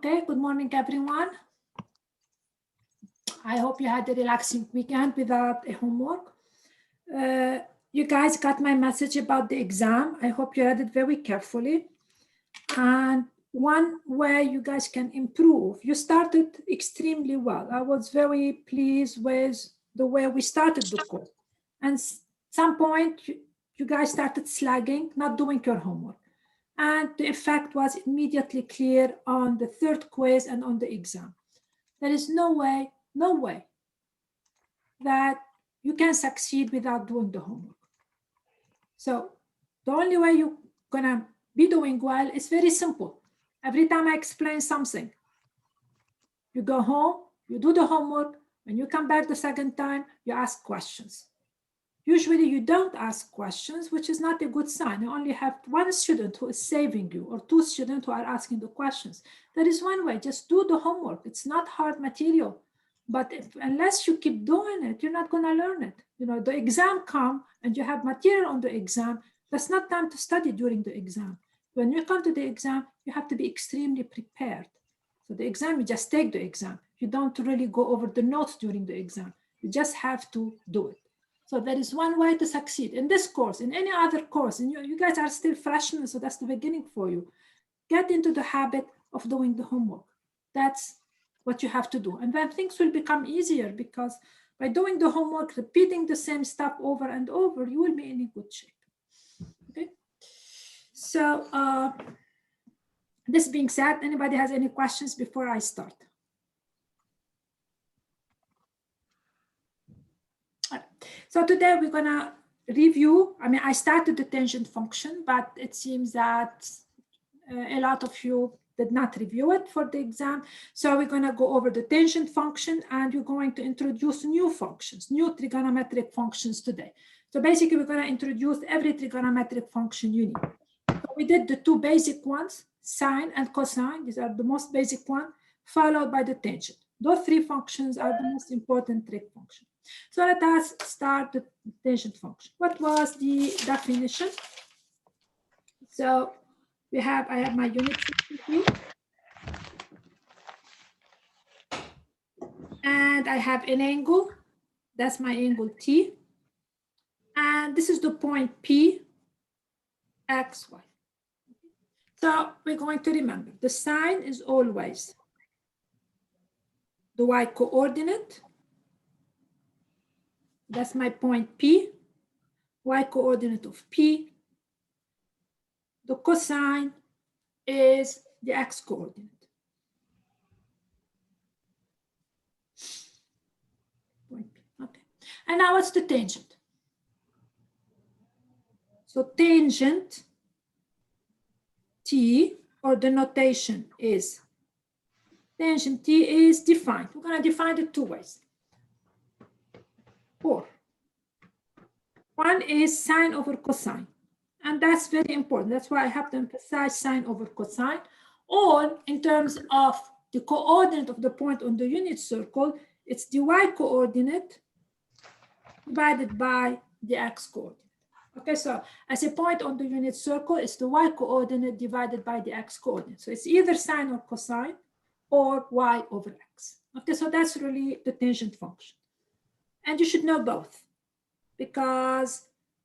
Okay, good morning, everyone. I hope you had a relaxing weekend without a homework. You guys got my message about the exam. I hope you read it very carefully. And one way you guys can improve, you started extremely well. I was very pleased with the way we started the course. And at some point, you guys started slagging, not doing your homework. And the effect was immediately clear on the third quiz and on the exam. There is no way that you can succeed without doing the homework. So the only way you're gonna be doing well is very simple. Every time I explain something, you go home, you do the homework, when you come back the second time, you ask questions. Usually you don't ask questions, which is not a good sign. You only have one student who is saving you or two students who are asking the questions. There is one way, just do the homework. It's not hard material, but unless you keep doing it, you're not gonna learn it. You know, the exam come and you have material on the exam. That's not time to study during the exam. When you come to the exam, you have to be extremely prepared. So the exam, you just take the exam. You don't really go over the notes during the exam. You just have to do it. So there is one way to succeed in this course, in any other course, and you guys are still freshmen, so that's the beginning for you. Get into the habit of doing the homework. That's what you have to do. And then things will become easier because by doing the homework, repeating the same stuff over and over, you will be in a good shape. Okay. So this being said, anybody has any questions before I start? So today we're gonna review, I started the tangent function, but it seems that a lot of you did not review it for the exam. So we're gonna go over the tangent function and you're going to introduce new functions, new trigonometric functions today. So basically we're gonna introduce every trigonometric function you need. So we did the two basic ones, sine and cosine. These are the most basic one, followed by the tangent. Those three functions are the most important trig function. So let us start the tangent function. What was the definition? So I have my unit here, and I have an angle. That's my angle T. And this is the point P, X, Y. So we're going to remember the sine is always the Y coordinate. That's my point P, Y coordinate of P. The cosine is the X coordinate. Point P. Okay. And now what's the tangent? So tangent T, or the notation is, tangent T is defined. We're going to define it two ways. Or one is sine over cosine. And that's very important. That's why I have to emphasize sine over cosine. Or in terms of the coordinate of the point on the unit circle, it's the Y coordinate divided by the X coordinate. Okay, so as a point on the unit circle, it's the Y coordinate divided by the X coordinate. So it's either sine or cosine or Y over X. Okay, so that's really the tangent function. And you should know both because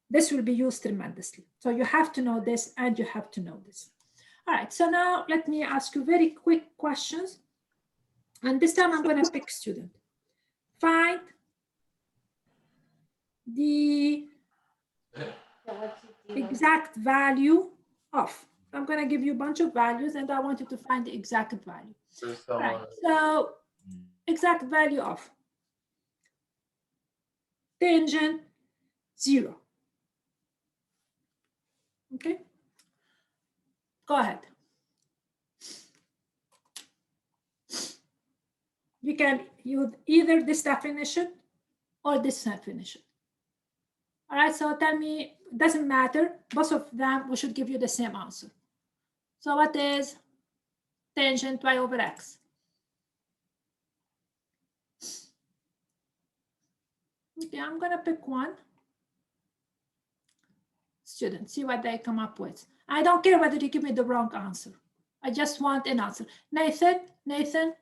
this will be used tremendously. So you have to know this and you have to know this. All right, so now let me ask you very quick questions. And this time I'm going to pick student. Find the exact value of. I'm going to give you a bunch of values and I want you to find the exact value. All right, so exact value of tangent 0. Okay, go ahead. You can use either this definition or this definition. All right, so tell me, it doesn't matter. Both of them, we should give you the same answer. So what is tangent Y over X? Okay, I'm going to pick one. Students, see what they come up with. I don't care whether you give me the wrong answer. I just want an answer. Nathan,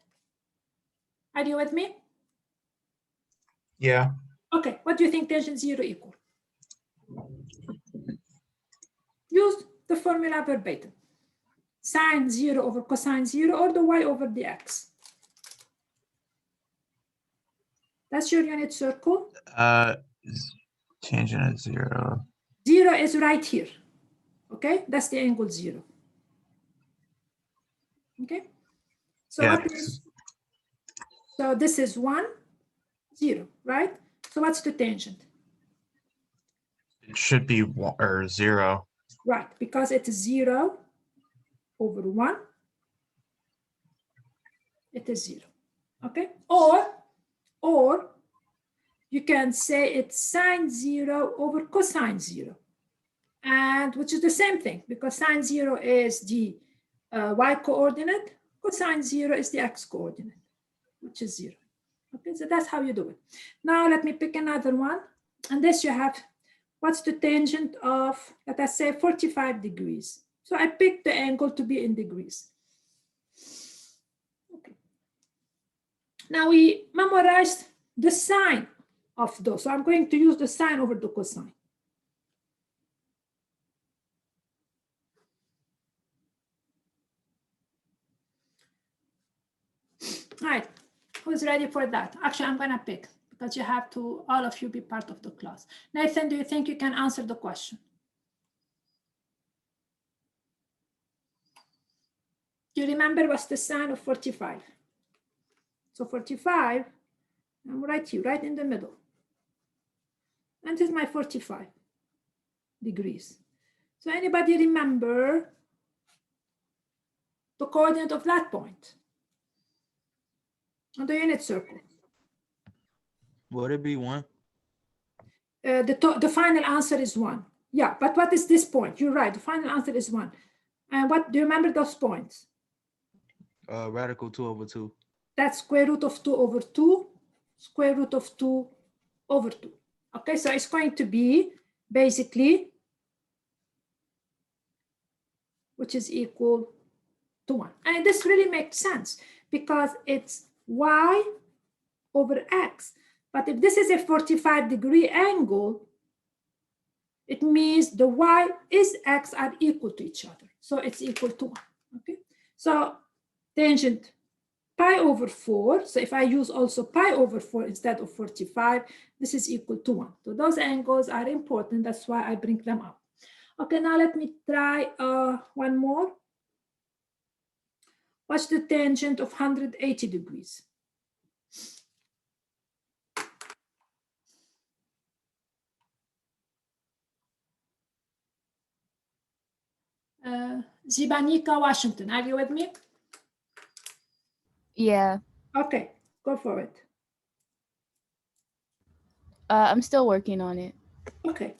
are you with me? Yeah. Okay, what do you think tangent 0 equal? Use the formula verbatim. Sine 0 over cosine 0 or the y over the x. That's your unit circle. Tangent at 0. 0 is right here. Okay, that's the angle 0. Okay, so Yeah. what is, so this is 1, 0, right? So what's the tangent? It should be 1 or 0. Right, because it's 0 over 1. It is 0. Okay, or you can say it's sine 0 over cosine 0, and which is the same thing because sine 0 is the y coordinate, cosine 0 is the x coordinate, which is 0. Okay, so that's how you do it. Now let me pick another one. And this you have, what's the tangent of, let us say 45 degrees. So I picked the angle to be in degrees. Okay. Now we memorized the sine of those. So I'm going to use the sine over the cosine. All right, who's ready for that? Actually, I'm gonna pick because you have to, all of you be part of the class. Nathan, do you think you can answer the question? Do you remember what's the sine of 45? So 45, I'm right here, right in the middle. And this is my 45 degrees. So anybody remember the coordinate of that point on the unit circle? Would it be 1? The final answer is 1. Yeah, but what is this point? You're right, the final answer is 1. And what, do you remember those points? Radical 2 over 2. That's square root of 2 over 2, square root of 2 over 2. Okay, so it's going to be basically, which is equal to 1. And this really makes sense because it's y over x. But if this is a 45-degree angle, it means the y is x are equal to each other. So it's equal to 1. Okay, so tangent pi over 4. So if I use also pi over 4 instead of 45, this is equal to 1. So those angles are important. That's why I bring them up. Okay, now let me try one more. What's the tangent of 180 degrees? Zibanika, Washington, are you with me? Yeah, Okay, go for it. I'm still working on it. Okay.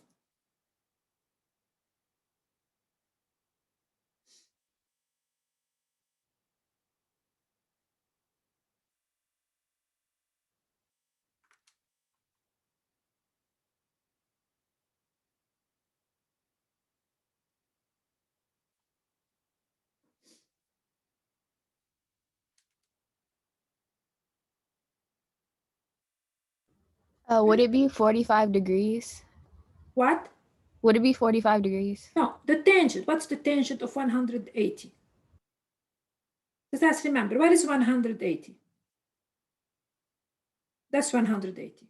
Would it be 45 degrees? What? Would it be 45 degrees? No, the tangent. What's the tangent of 180? Let's remember, what is 180? That's 180.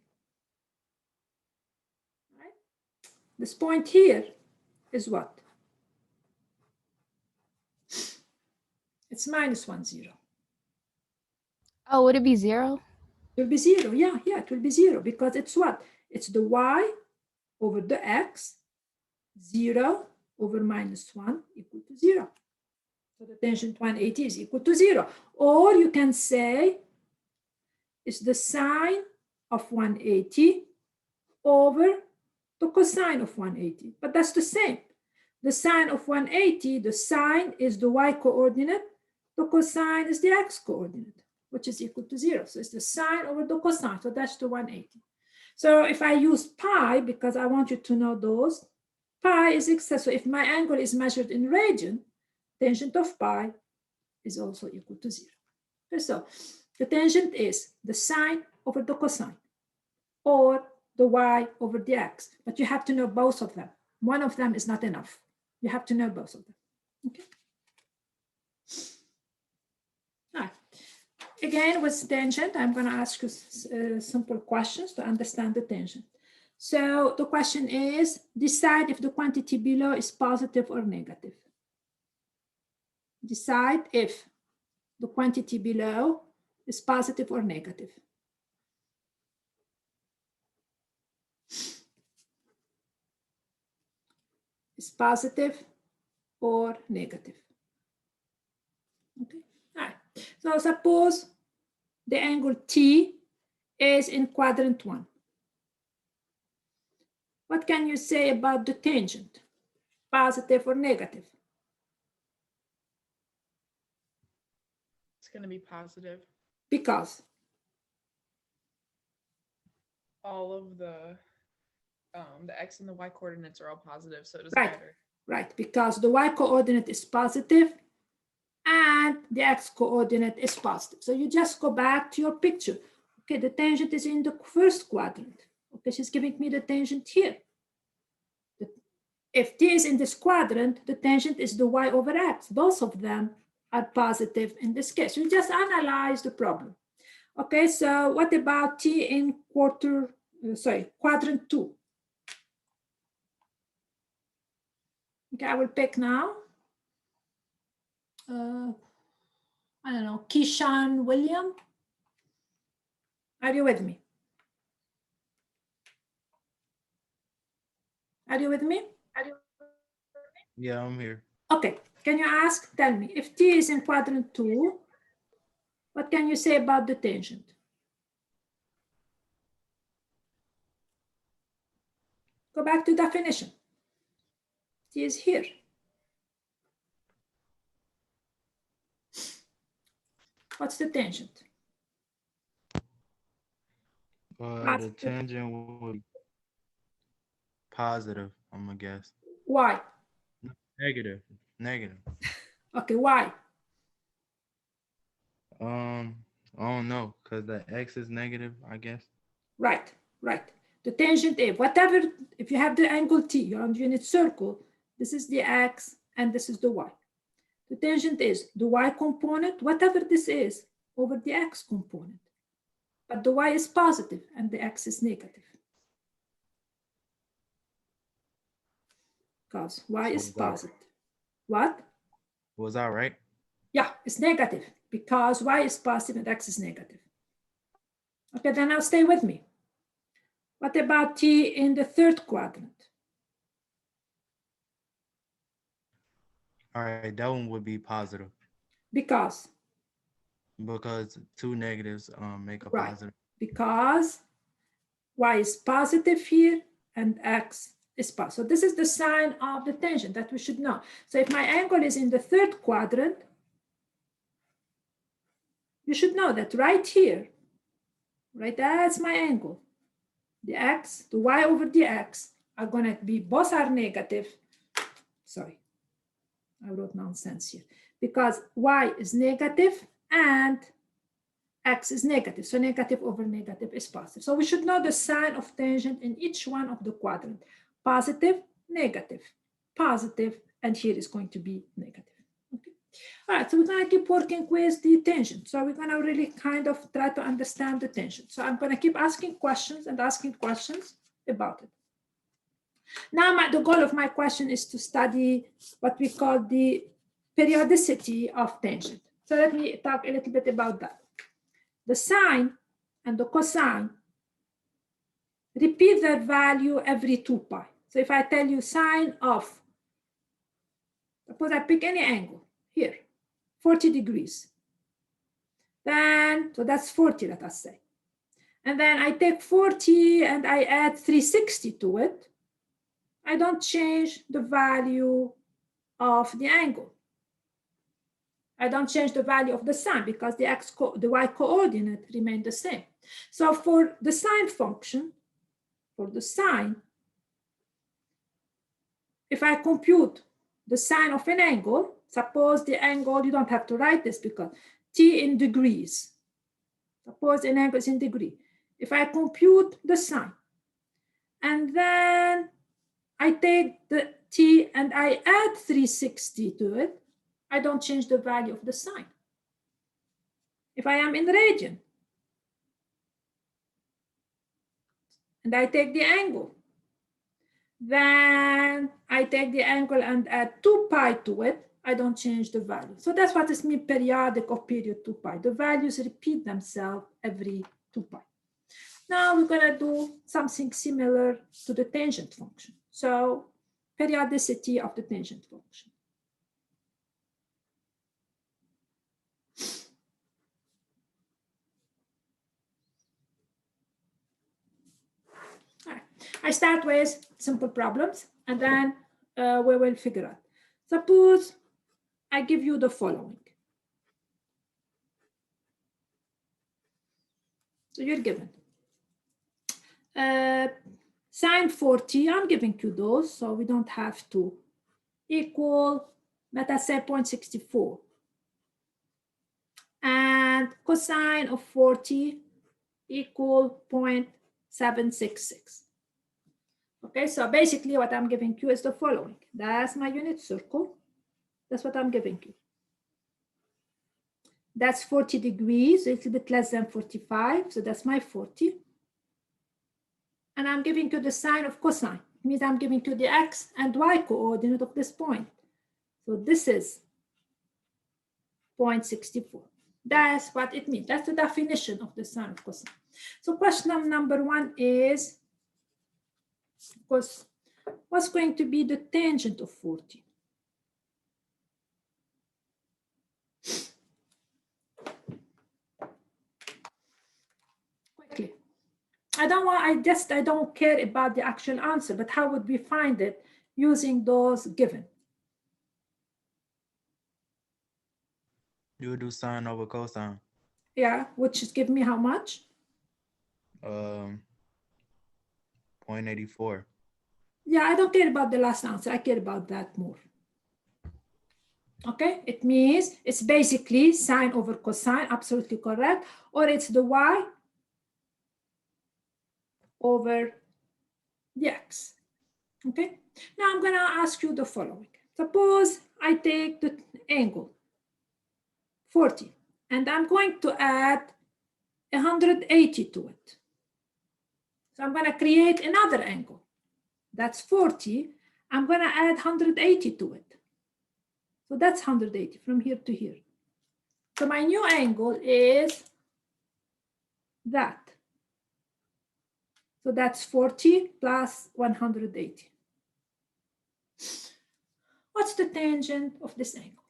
Right? This point here is what? It's minus 1, 0. Oh, would it be 0? It will be 0. Yeah, it will be 0 because it's what? It's the y over the x, 0 over minus 1 equal to 0. So the tangent 180 is equal to 0. Or you can say it's the sine of 180 over the cosine of 180. But that's the same. The sine of 180, the sine is the y coordinate, the cosine is the x coordinate, which is equal to 0. So it's the sine over the cosine. So that's the 180. So if I use pi, because I want you to know those, pi is excess. So if my angle is measured in radian, tangent of pi is also equal to 0. Okay, so the tangent is the sine over the cosine or the y over the x, but you have to know both of them. One of them is not enough. You have to know both of them. Okay. All right. Again, with tangent, I'm going to ask you simple questions to understand the tangent. So the question is, decide if the quantity below is positive or negative. Decide if the quantity below is positive or negative. Is positive or negative. Okay. All right. So suppose the angle T is in quadrant 1. What can you say about the tangent? Positive or negative? It's going to be positive. Because All of the x and the y coordinates are all positive, so it doesn't Right. matter. right, because the y coordinate is positive and the x coordinate is positive. So you just go back to your picture. Okay, the tangent is in the first quadrant. Okay, she's giving me the tangent here. If t is in this quadrant, the tangent is the y over x. Both of them are positive in this case. You just analyze the problem. Okay, so what about t in quadrant 2? Okay, I will pick now. I don't know, Keyshawn William. Are you with me? Are you with me? Yeah, I'm here. Okay, can you tell me, if t is in quadrant 2, what can you say about the tangent? Go back to definition. T is here. What's the tangent? The tangent would be positive, I'm gonna guess. Why? Negative. Negative. Okay, why? I don't know, because the x is negative, I guess. Right, right. The tangent is whatever, if you have the angle t, you're on the unit circle, this is the x and this is the y. The tangent is the y component, whatever this is, over the x component. But the y is positive and the x is negative. Because y is positive. What? Was I right? Yeah, it's negative because y is positive and x is negative. Okay, then now stay with me. What about t in the third quadrant? All right, that one would be positive Because? because two negatives make a Right. positive. Because y is positive here and x is positive. So this is the sign of the tangent that we should know. So if my angle is in the third quadrant, you should know that right here, right, that's my angle. The x, the y over the x are going to be, both are negative. Sorry, I wrote nonsense here. Because y is negative and x is negative. So negative over negative is positive. So we should know the sign of tangent in each one of the quadrant. Positive, negative, positive, and here is going to be negative. Okay. All right, so we're going to keep working with the tangent. So we're going to really kind of try to understand the tangent. So I'm going to keep asking questions and asking questions about it. Now, the goal of my question is to study what we call the periodicity of tangent. So let me talk a little bit about that. The sine and the cosine repeat their value every 2 pi. So if I tell you sine of, suppose I pick any angle here, 40 degrees. Then, so that's 40, let us say. And then I take 40 and I add 360 to it. I don't change the value of the angle. I don't change the value of the sine because the y coordinate remain the same. So for the sine function, for the sine, if I compute the sine of an angle, Suppose the angle, you don't have to write this because t in degrees. Suppose an angle is in degree. If I compute the sine, and then I take the t and I add 360 to it, I don't change the value of the sine. If I am in radian, and I take the angle, then I take the angle and add 2 pi to it, I don't change the value. So that's what is mean periodic of period 2 pi. The values repeat themselves every 2 pi. Now we're gonna do something similar to the tangent function. So periodicity of the tangent function. All right. I start with simple problems and then we will figure out. Suppose I give you the following. So you're given sine 40, I'm giving you those, so we don't have to, equal, let us say 0.64. And cosine of 40 equal 0.766. Okay, so basically what I'm giving you is the following. That's my unit circle. That's what I'm giving you. That's 40 degrees, a little bit less than 45. So that's my 40. And I'm giving you the sine of cosine. It means I'm giving you the x and y coordinate of this point. So this is 0.64. That's what it means. That's the definition of the sine of cosine. So question number 1 is, of course, what's going to be the tangent of 40? Quickly. I don't care about the actual answer, but how would we find it using those given? You would do sine over cosine. Yeah, which is give me how much? 0.84. Yeah, I don't care about the last answer. I care about that more. Okay, it means it's basically sine over cosine, absolutely correct, or it's the y over the x. Okay, now I'm going to ask you the following. Suppose I take the angle 40 and I'm going to add 180 to it. So I'm going to create another angle. That's 40. I'm going to add 180 to it. So that's 180 from here to here. So my new angle is that. So that's 40 plus 180. What's the tangent of this angle?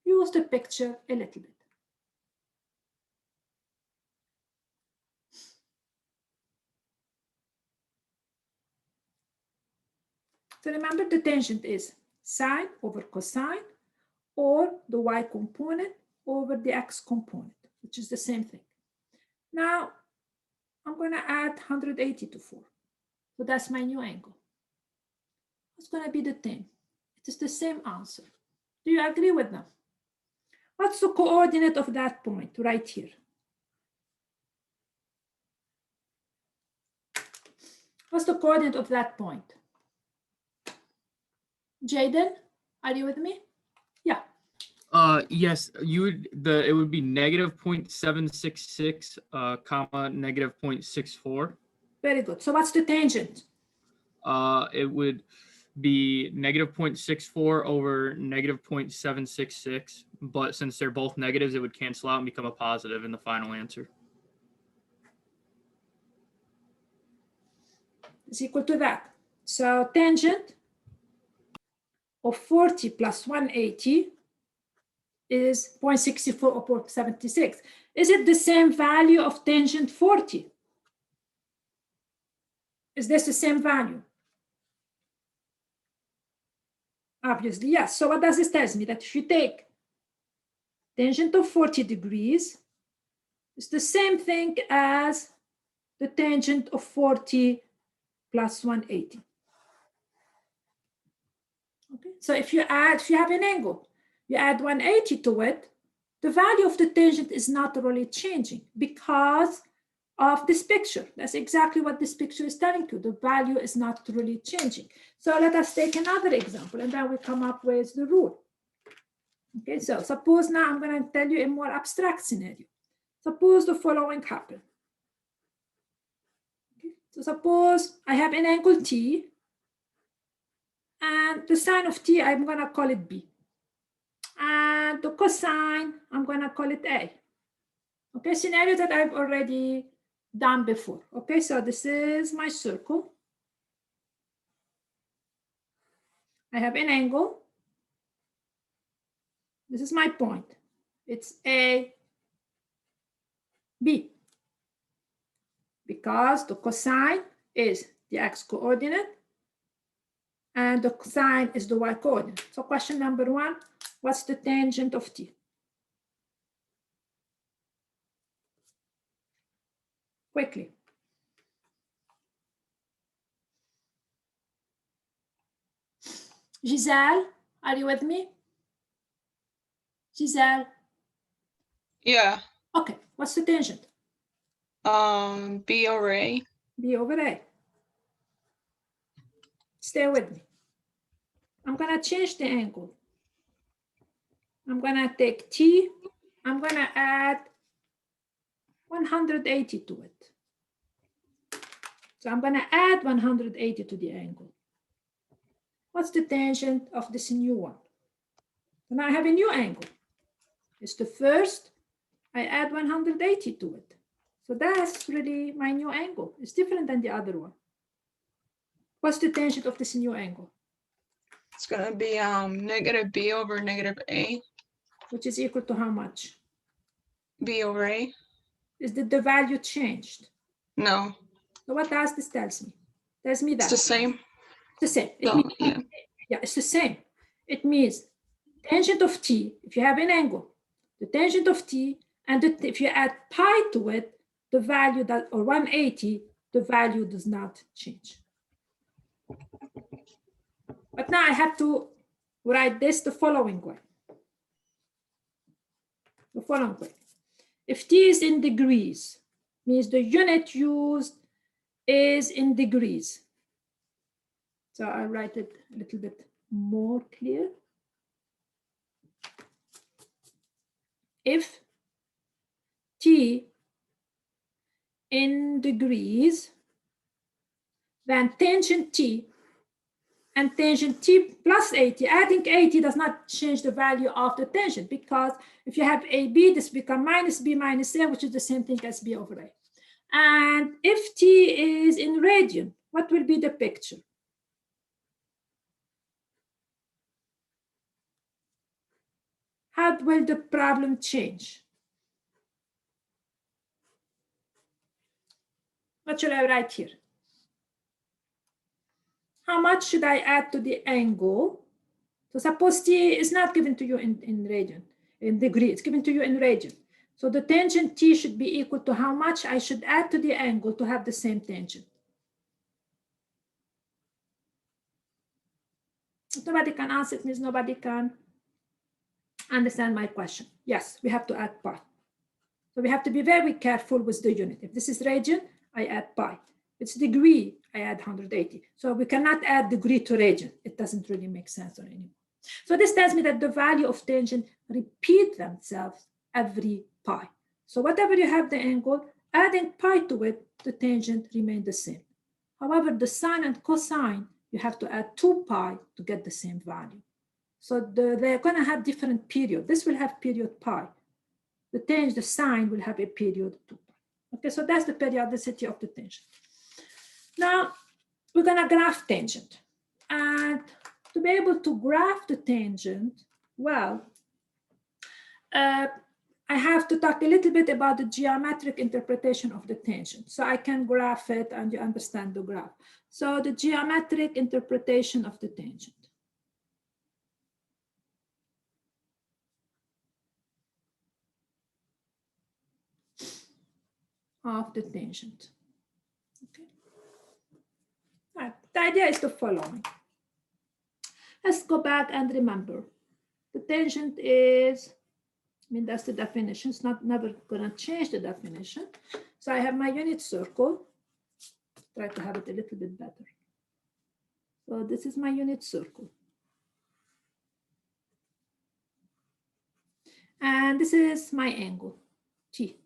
Use the picture a little bit. So remember the tangent is sine over cosine or the y component over the x component, which is the same thing. Now I'm going to add 180 to 4. So that's my new angle. What's going to be the thing? It is the same answer. Do you agree with them? What's the coordinate of that point right here? What's the coordinate of that point? Jaden, are you with me? Yeah. Yes, it would be negative 0.766, comma, negative 0.64. Very good. So what's the tangent? It would be negative 0.64 over negative 0.766, but since they're both negatives, it would cancel out and become a positive in the final answer. Is equal to that. So tangent of 40 plus 180 is 0.64 or 0.76. Is it the same value of tangent 40? Is this the same value? Obviously, yes. So what does this tell me? That if you take tangent of 40 degrees, it's the same thing as the tangent of 40 plus 180. So if you have an angle, you add 180 to it, the value of the tangent is not really changing because of this picture. That's exactly what this picture is telling you. The value is not really changing. So let us take another example, and then we come up with the rule. Okay, so suppose now I'm going to tell you a more abstract scenario. Suppose the following happen. Okay, so suppose I have an angle T, and the sine of T, I'm going to call it B. And the cosine, I'm going to call it A. Okay, scenario that I've already done before. Okay, so this is my circle. I have an angle. This is my point. It's A, B. Because the cosine is the x coordinate and the sine is the y coordinate. So question number 1, what's the tangent of T? Quickly. Giselle, are you with me? Giselle, Yeah. okay, what's the tangent? B over A. B over A. Stay with me. I'm gonna change the angle. I'm gonna take T, I'm gonna add 180 to it. So I'm gonna add 180 to the angle. What's the tangent of this new one? So now I have a new angle. It's the first, I add 180 to it. So that's really my new angle. It's different than the other one. What's the tangent of this new angle? It's gonna be negative B over negative A. Which is equal to how much? B over A. Is the value changed? No, So what does this tells me? Tells me that it's the same. it's the same. It So means, yeah, yeah, it's the same. It means tangent of T, if you have an angle, the tangent of T, and if you add pi to it, the value that, or 180, the value does not change. But now I have to write this the following way. The following way. If T is in degrees, means the unit used is in degrees. So I'll write it a little bit more clear. If T in degrees, then tangent T and tangent T plus 80, adding 80 does not change the value of the tangent, because if you have AB, this becomes minus B minus A, which is the same thing as B over A. And if T is in radian, what will be the picture? How will the problem change? What should I write here? How much should I add to the angle? So suppose T is not given to you in radian, in degree, it's given to you in radian. So the tangent T should be equal to how much I should add to the angle to have the same tangent. If nobody can answer, it means nobody can understand my question. Yes, we have to add pi. So we have to be very careful with the unit. If this is radian, I add pi. If it's degree, I add 180. So we cannot add degree to radian. It doesn't really make sense anymore. So this tells me that the value of tangent repeat themselves every pi. So whatever you have the angle, adding pi to it, the tangent remain the same. However, the sine and cosine, you have to add 2 pi to get the same value. So they're going to have different period. This will have period pi. The sine will have a period 2 pi. Okay, so that's the periodicity of the tangent. Now, we're going to graph tangent. And to be able to graph the tangent, well, I have to talk a little bit about the geometric interpretation of the tangent. So I can graph it and you understand the graph. So the geometric interpretation of the tangent. Of the tangent. Okay. Right. The idea is the following. Let's go back and remember. The tangent is, I mean, that's the definition. It's not never gonna change the definition. So I have my unit circle. Try to have it a little bit better. So this is my unit circle. And this is my angle, T.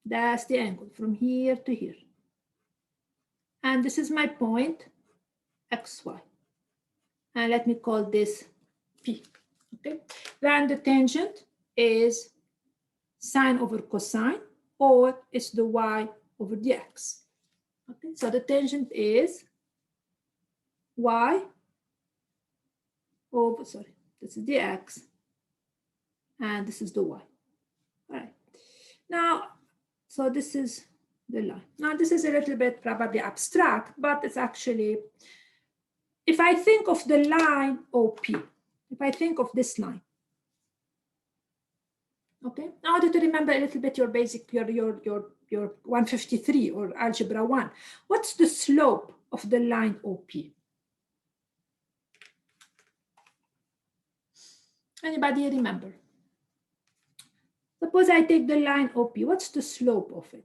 That's the angle from here to here. And this is my point, XY. And let me call this P, okay? Then the tangent is sine over cosine, or it's the Y over the X. Okay, so the tangent is Y over, sorry, this is the X, and this is the Y. All right. Now, so this is the line. Now, this is a little bit probably abstract, but it's actually, if I think of the line OP, if I think of this line, okay, in order to remember a little bit your basic, your 153 or algebra 1, what's the slope of the line OP? Anybody remember? Suppose I take the line OP, what's the slope of it?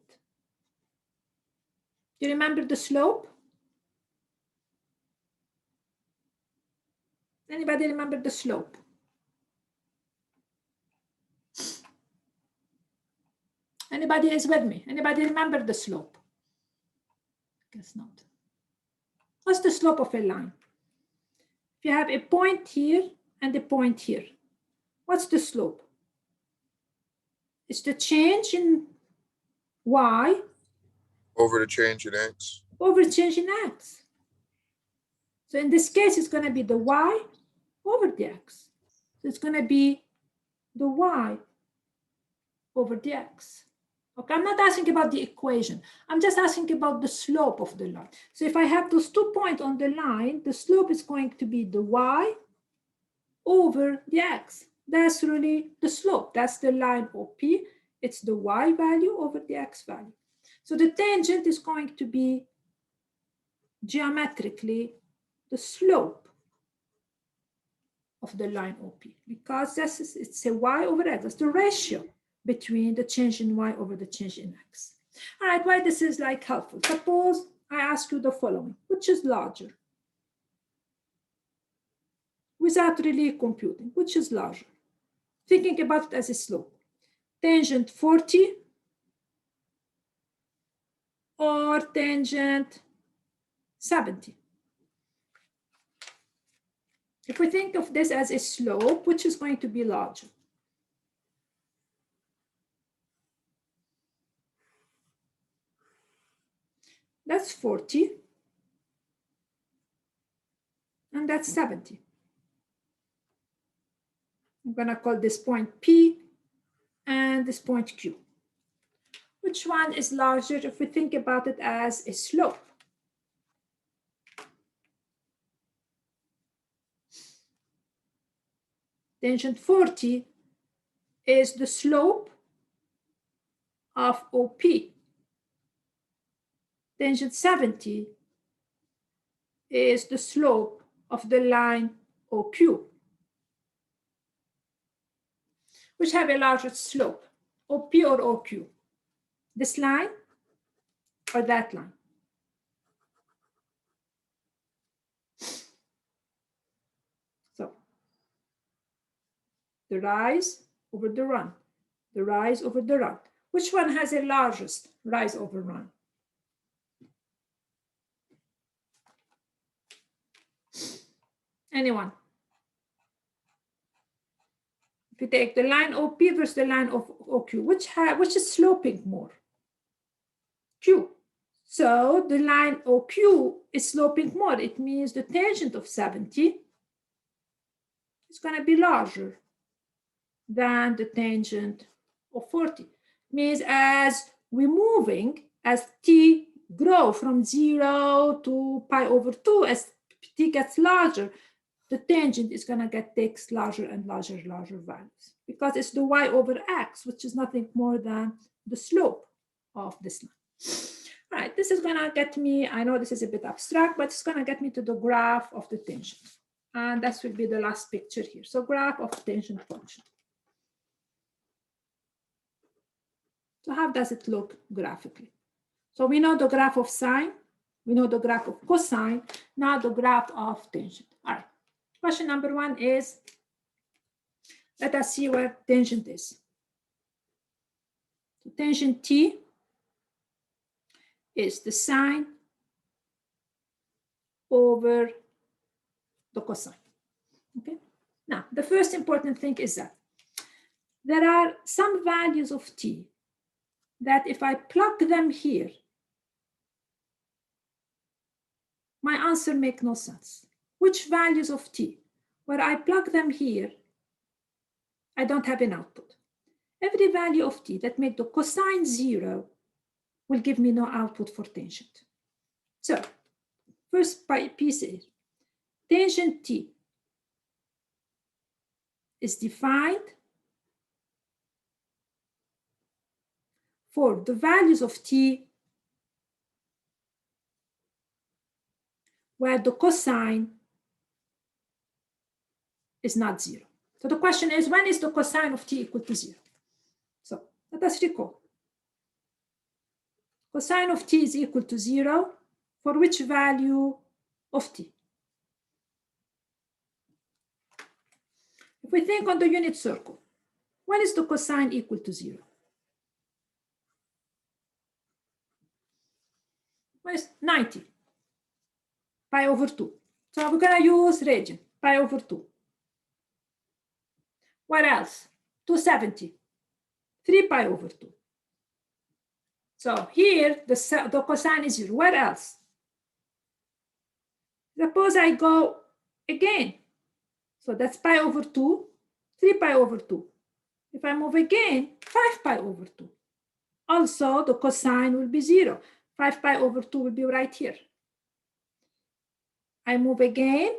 Do you remember the slope? Anybody remember the slope? Anybody is with me? Anybody remember the slope? Guess not. What's the slope of a line? If you have a point here and a point here, what's the slope? It's the change in Y over the change in X. over change in X. So in this case, it's going to be the Y over the X. So it's going to be the Y over the X. Okay, I'm not asking about the equation. I'm just asking about the slope of the line. So if I have those 2 points on the line, the slope is going to be the Y over the X. That's really the slope. That's the line OP. It's the Y value over the X value. So the tangent is going to be geometrically the slope of the line OP, because it's a Y over X. That's the ratio between the change in Y over the change in X. All right, why this is like helpful? Suppose I ask you the following, which is larger? Without really computing, which is larger? Thinking about it as a slope. Tangent 40 or tangent 70? If we think of this as a slope, which is going to be larger? That's 40, and that's 70. I'm going to call this point P and this point Q. Which one is larger if we think about it as a slope? Tangent 40 is the slope of OP. Tangent 70 is the slope of the line OQ. Which have a larger slope, OP or OQ? This line or that line? So the rise over the run, the rise over the run. Which one has the largest rise over run? Anyone? If you take the line OP versus the line of OQ, which is sloping more? Q. So the line OQ is sloping more. It means the tangent of 70 is going to be larger than the tangent of 40. It means as we're moving, as t grow from 0 to pi over 2, as t gets larger, the tangent is going to takes larger and larger values, because it's the Y over X, which is nothing more than the slope of this line. All right, this is going to get me, I know this is a bit abstract, but it's going to get me to the graph of the tangent. And that will be the last picture here. So graph of tangent function. So how does it look graphically? So we know the graph of sine, we know the graph of cosine, now the graph of tangent. All right, question number 1 is, let us see where tangent is. So tangent T is the sine over the cosine, okay? Now, the first important thing is that there are some values of T that if I plug them here, my answer makes no sense. Which values of T? Where I plug them here, I don't have an output. Every value of T that make the cosine 0 will give me no output for tangent. So first piece is tangent T is defined for the values of T where the cosine is not 0. So the question is, when is the cosine of T equal to 0? So let us recall. Cosine of T is equal to 0 for which value of T? If we think on the unit circle, when is the cosine equal to 0? When is 90? Pi over 2. So we're going to use radian, pi over 2. What else? 270. 3 pi over 2. So here, the cosine is 0. Where else? Suppose I go again. So that's pi over 2, 3 pi over 2. If I move again, 5 pi over 2. Also, the cosine will be 0. 5 pi over 2 will be right here. I move again,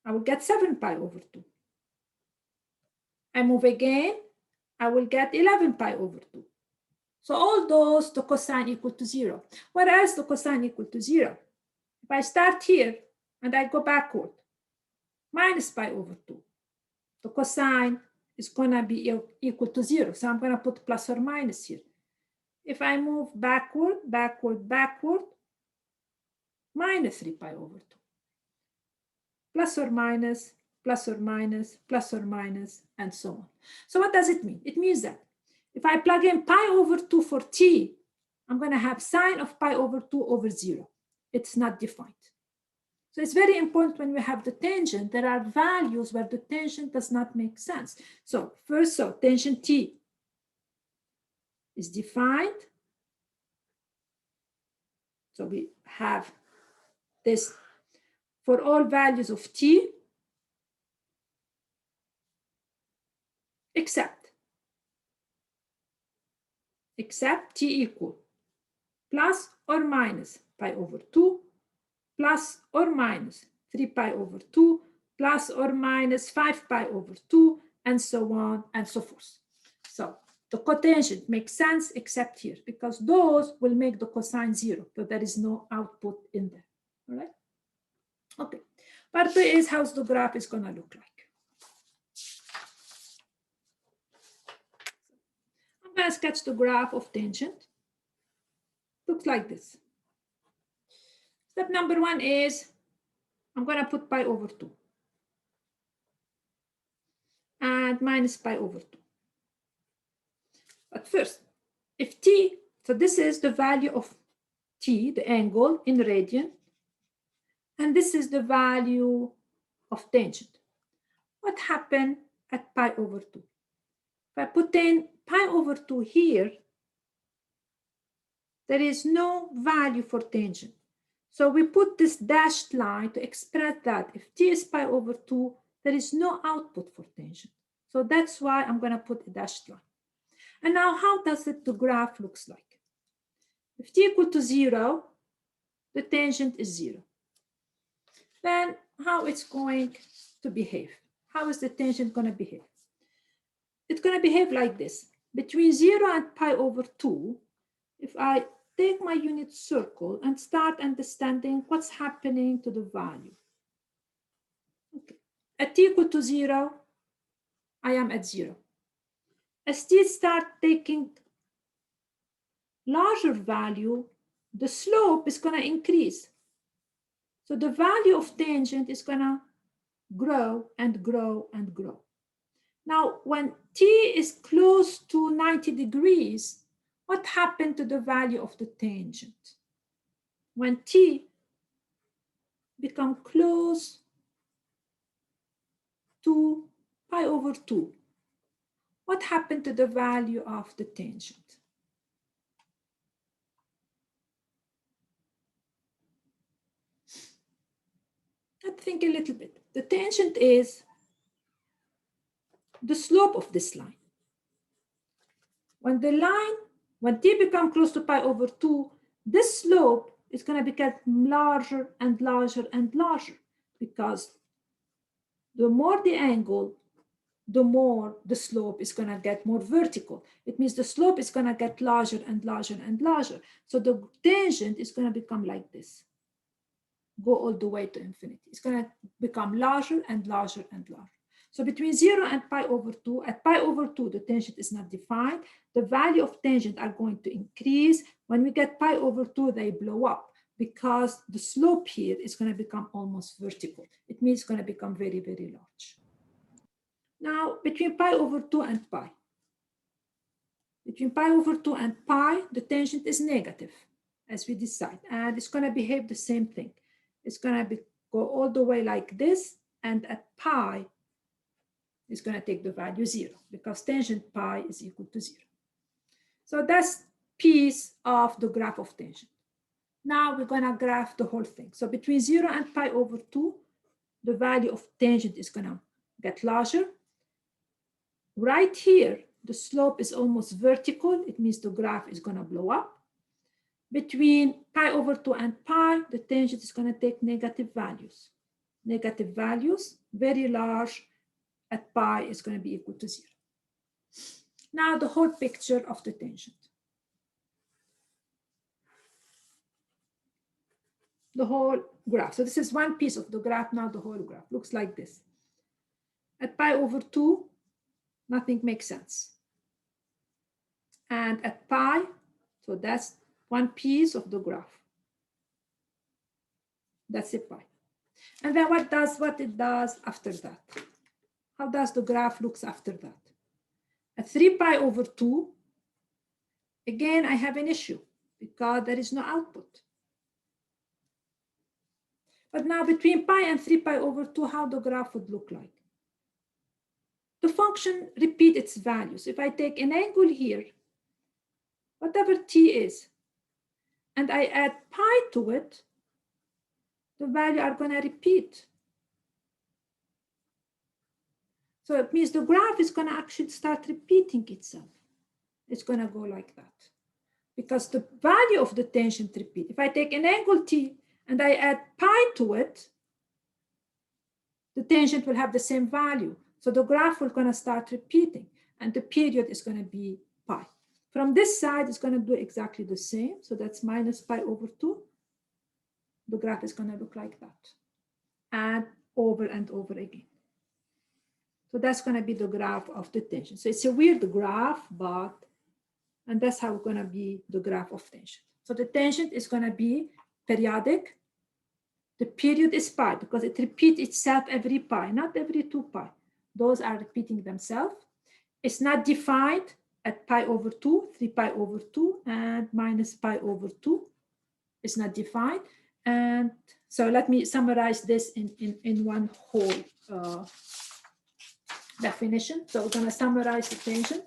I will get 7 pi over 2. I move again, I will get 11 pi over 2. So all those, the cosine equal to 0. What else the cosine equal to 0? If I start here and I go backward, minus pi over 2, the cosine is going to be equal to 0. So I'm going to put plus or minus here. If I move backward, backward, backward, minus 3 pi over 2. Plus or minus, plus or minus, plus or minus, and so on. So what does it mean? It means that if I plug in pi over 2 for T, I'm going to have sine of pi over 2 over 0. It's not defined. So it's very important when we have the tangent, there are values where the tangent does not make sense. So first, so tangent T is defined. So we have this for all values of T except T equal plus or minus pi over 2, plus or minus 3 pi over 2, plus or minus 5 pi over 2, and so on and so forth. So the cotangent makes sense except here, because those will make the cosine 0, but there is no output in there. All right? Okay. Part 2 is how the graph is going to look like. I'm going to sketch the graph of tangent. Looks like this. Step number 1 is I'm going to put pi over 2 and minus pi over 2. But first, if T, so this is the value of T, the angle in radian, and this is the value of tangent. What happened at pi over 2? If I put in pi over 2 here, there is no value for tangent. So we put this dashed line to express that if T is pi over 2, there is no output for tangent. So that's why I'm going to put a dashed line. And now how does the graph looks like? If T equal to 0, the tangent is 0. Then how it's going to behave? How is the tangent going to behave? It's going to behave like this. Between 0 and pi over 2, if I take my unit circle and start understanding what's happening to the value. at t equal to 0, I am at 0. As t start taking larger value, the slope is going to increase. So the value of tangent is going to grow and grow and grow. Now, when t is close to 90 degrees, what happened to the value of the tangent? When t become close to pi over 2, what happened to the value of the tangent? Let's think a little bit. The tangent is the slope of this line. When t become close to pi over 2, this slope is going to become larger and larger and larger, because the more the angle, the more the slope is going to get more vertical. It means the slope is going to get larger and larger and larger. So the tangent is going to become like this, go all the way to infinity. It's going to become larger and larger and larger. So between 0 and pi over 2, at pi over 2, the tangent is not defined. The value of tangent are going to increase. When we get pi over 2, they blow up, because the slope here is going to become almost vertical. It means it's going to become very, very large. Now, between pi over 2 and pi, the tangent is negative, as we decide, and it's going to behave the same thing. It's going to go all the way like this, and at pi, it's going to take the value 0, because tangent pi is equal to 0. So that's piece of the graph of tangent. Now we're going to graph the whole thing. So between 0 and pi over 2, the value of tangent is going to get larger. Right here, the slope is almost vertical. It means the graph is going to blow up. Between pi over 2 and pi, the tangent is going to take negative values. Negative values, very large, at pi is going to be equal to 0. Now the whole picture of the tangent. The whole graph. So this is one piece of the graph. Now the whole graph looks like this. At pi over 2, nothing makes sense. And at pi, so that's one piece of the graph. That's it, pi. And then what it does after that? How does the graph looks after that? At 3 pi over 2, again, I have an issue because there is no output. But now between pi and 3 pi over 2, how the graph would look like? The function repeats its values. If I take an angle here, whatever t is, and I add pi to it, the value are going to repeat. So it means the graph is going to actually start repeating itself. It's going to go like that, because the value of the tangent repeat. If I take an angle t and I add pi to it, the tangent will have the same value. So the graph will going to start repeating, and the period is going to be pi. From this side, it's going to do exactly the same. So that's minus pi over 2. The graph is going to look like that, and over again. So that's going to be the graph of the tangent. So it's a weird graph, and that's how it's going to be the graph of tangent. So the tangent is going to be periodic. The period is pi, because it repeats itself every pi, not every 2 pi. Those are repeating themselves. It's not defined at pi over 2, 3 pi over 2, and minus pi over 2. It's not defined. And so let me summarize this in one whole definition. So we're going to summarize the tangent.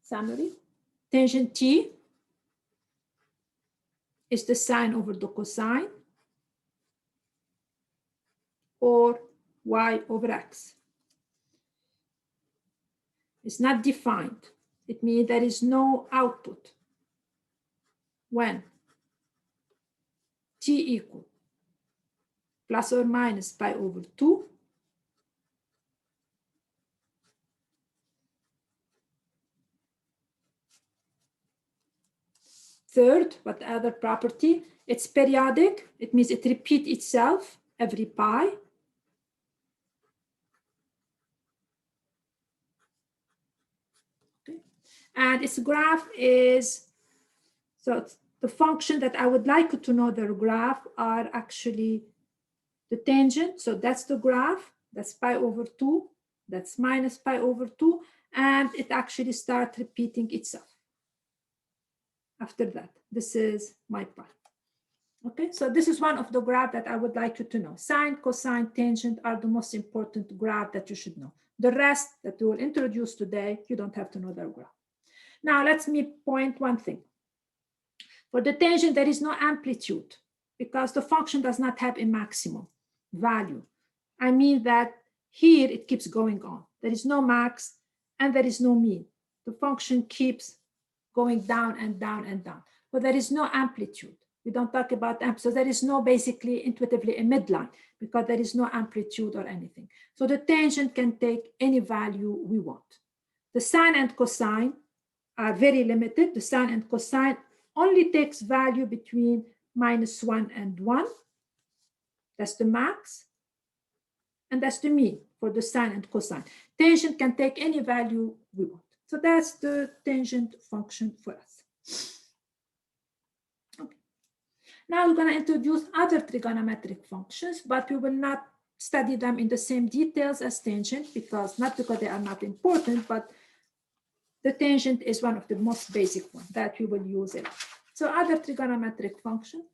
Summary. Tangent t is the sine over the cosine, or y over x. It's not defined. It means there is no output when t equal plus or minus pi over 2 . Third, what other property? It's periodic. It means it repeats itself every pi. Okay. And its graph is, so it's the function that I would like you to know their graph are actually the tangent. So that's the graph. That's pi over 2. That's minus pi over 2. And it actually starts repeating itself. After that, this is my pi. Okay, so this is one of the graph that I would like you to know. Sine, cosine, tangent are the most important graph that you should know. The rest that we will introduce today, you don't have to know their graph. Now, let me point one thing. For the tangent, there is no amplitude because the function does not have a maximum value. I mean that here it keeps going on. There is no max and there is no mean. The function keeps going down and down and down, but there is no amplitude. We don't talk about amplitude. So there is no basically intuitively a midline because there is no amplitude or anything. So the tangent can take any value we want. The sine and cosine are very limited. The sine and cosine only takes value between -1 and 1. That's the max. And that's the mean for the sine and cosine. Tangent can take any value we want. So that's the tangent function for us. Okay. Now we're going to introduce other trigonometric functions, but we will not study them in the same details as tangent because not because they are not important, but the tangent is one of the most basic ones that we will use it. So other trigonometric functions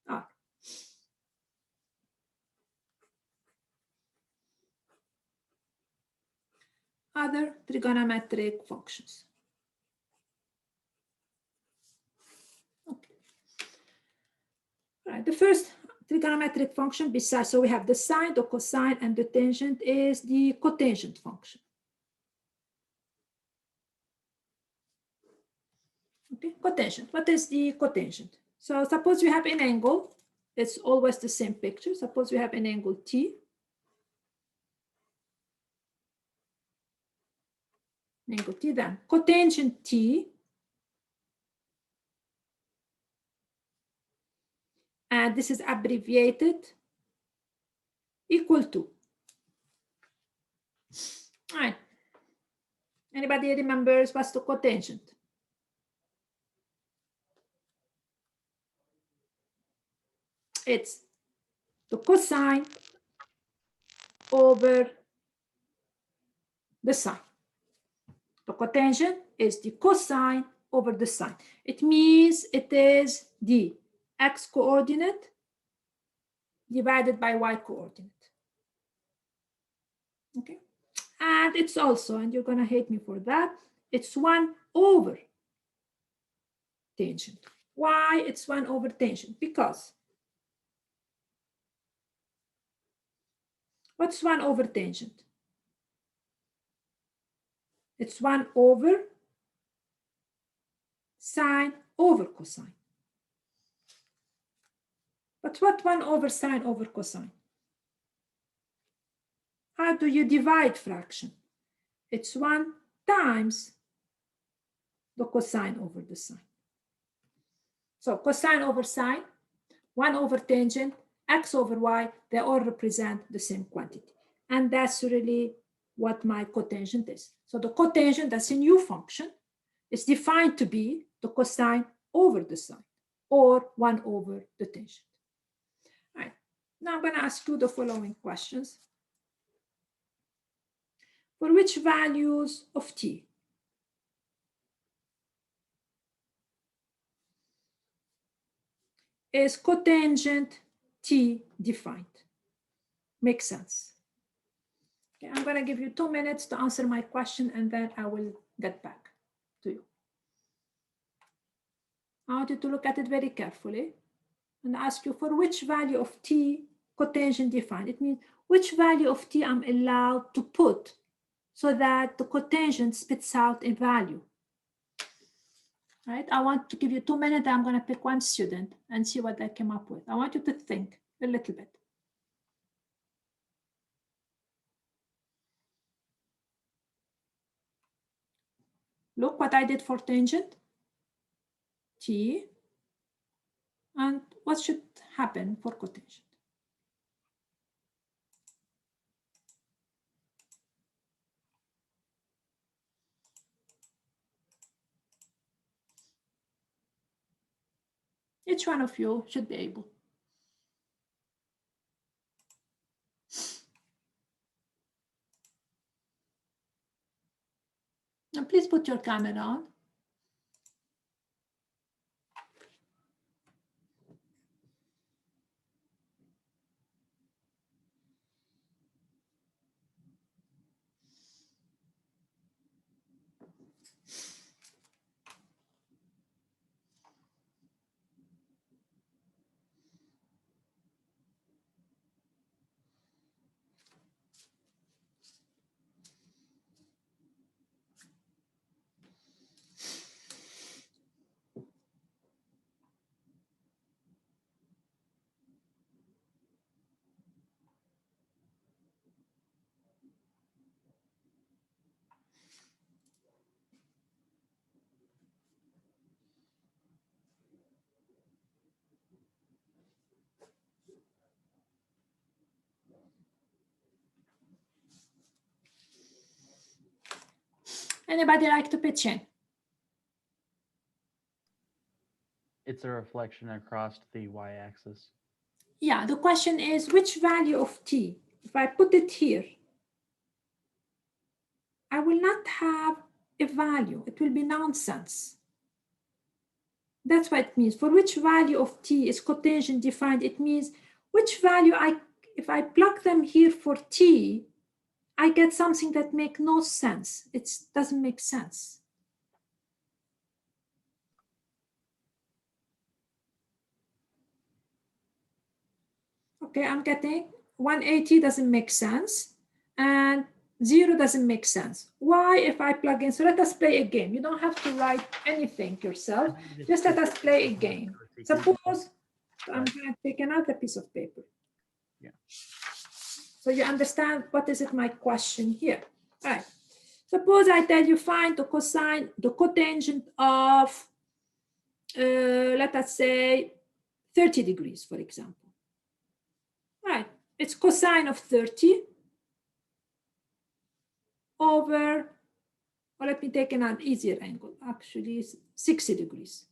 are other trigonometric functions. Okay. All right, the first trigonometric function besides, so we have the sine, the cosine, and the tangent is the cotangent function. Okay, cotangent. What is the cotangent? So suppose you have an angle. It's always the same picture. Suppose we have an angle T. Angle T, then cotangent T. And this is abbreviated equal to. All right. Anybody remembers what's the cotangent? It's the cosine over the sine. The cotangent is the cosine over the sine. It means it is the x coordinate divided by y coordinate. Okay. And it's also, and you're going to hate me for that, it's 1 over tangent. Why it's 1 over tangent? Because what's 1 over tangent? It's 1 over sine over cosine. But what 1 over sine over cosine? How do you divide fraction? It's 1 times the cosine over the sine. So cosine over sine, 1 over tangent, x over y, they all represent the same quantity. And that's really what my cotangent is. So the cotangent, that's a new function, is defined to be the cosine over the sine, or 1 over the tangent. All right, now I'm going to ask you the following questions. For which values of t is cotangent t defined? Makes sense. Okay, I'm going to give you 2 minutes to answer my question and then I will get back to you. I want you to look at it very carefully and ask you for which value of t cotangent defined. It means which value of t I'm allowed to put so that the cotangent spits out a value. Right? I want to give you 2 minutes. I'm going to pick one student and see what they came up with. I want you to think a little bit. Look what I did for tangent. t. And what should happen for cotangent? Each one of you should be able. And please put your camera on. Anybody like to pitch in? It's a reflection across the y-axis. Yeah, the question is which value of t? If I put it here, I will not have a value. It will be nonsense. That's what it means. For which value of t is cotangent defined? It means which value if I plug them here for t, I get something that makes no sense. It doesn't make sense. Okay, I'm getting 180 doesn't make sense and 0 doesn't make sense. Why if I plug in? So let us play a game. You don't have to write anything yourself. Just let us play a game. Suppose I'm going to take another piece of paper. Yeah. So you understand what is it my question here. All right. Suppose I tell you find the cosine, the cotangent of, let us say, 30 degrees, for example. Right, it's cosine of 30 over, or let me take an easier angle, actually 60 degrees.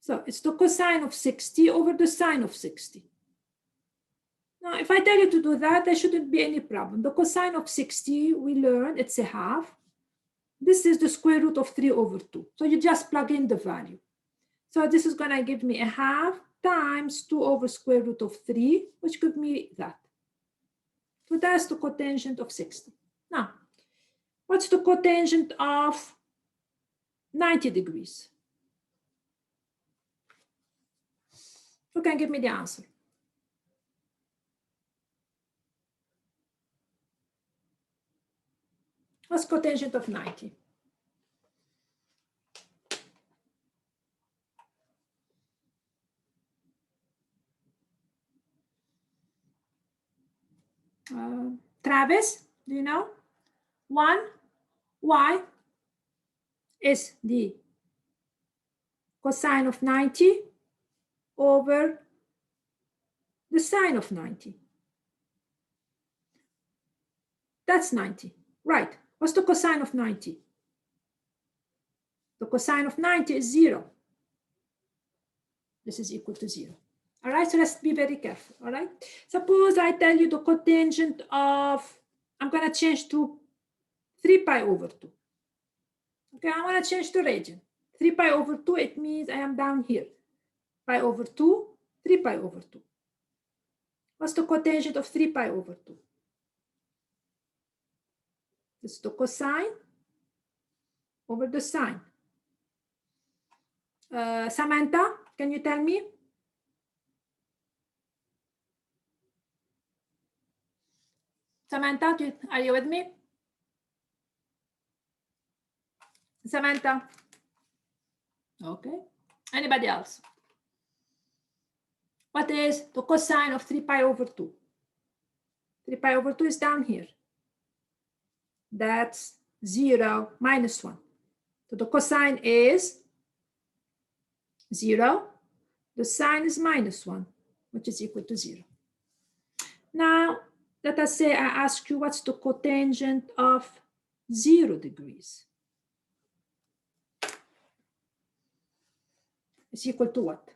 So it's the cosine of 60 over the sine of 60. Now, if I tell you to do that, there shouldn't be any problem. The cosine of 60, we learned it's a half. This is the square root of 3 over 2. So you just plug in the value. So this is going to give me a half times 2 over square root of 3, which gives me that. So that's the cotangent of 60. Now, what's the cotangent of 90 degrees? Who can give me the answer? What's cotangent of 90? Travis, do you know? 1, y is the cosine of 90 over the sine of 90. That's 90, right? What's the cosine of 90? The cosine of 90 is 0. This is equal to 0. All right, so let's be very careful, all right? Suppose I tell you the cotangent of, I'm going to change to 3 pi over 2. Okay, I want to change to radian. 3 pi over 2, it means I am down here. Pi over 2, 3 pi over 2. What's the cotangent of 3 pi over 2? This is the cosine over the sine. Samantha, can you tell me? Samantha, are you with me? Samantha? Okay. Anybody else? What is the cosine of 3 pi over 2? 3 pi over 2 is down here. That's 0 minus 1. So the cosine is 0. The sine is -1, which is equal to 0. Now, let us say I ask you what's the cotangent of 0 degrees? It's equal to what?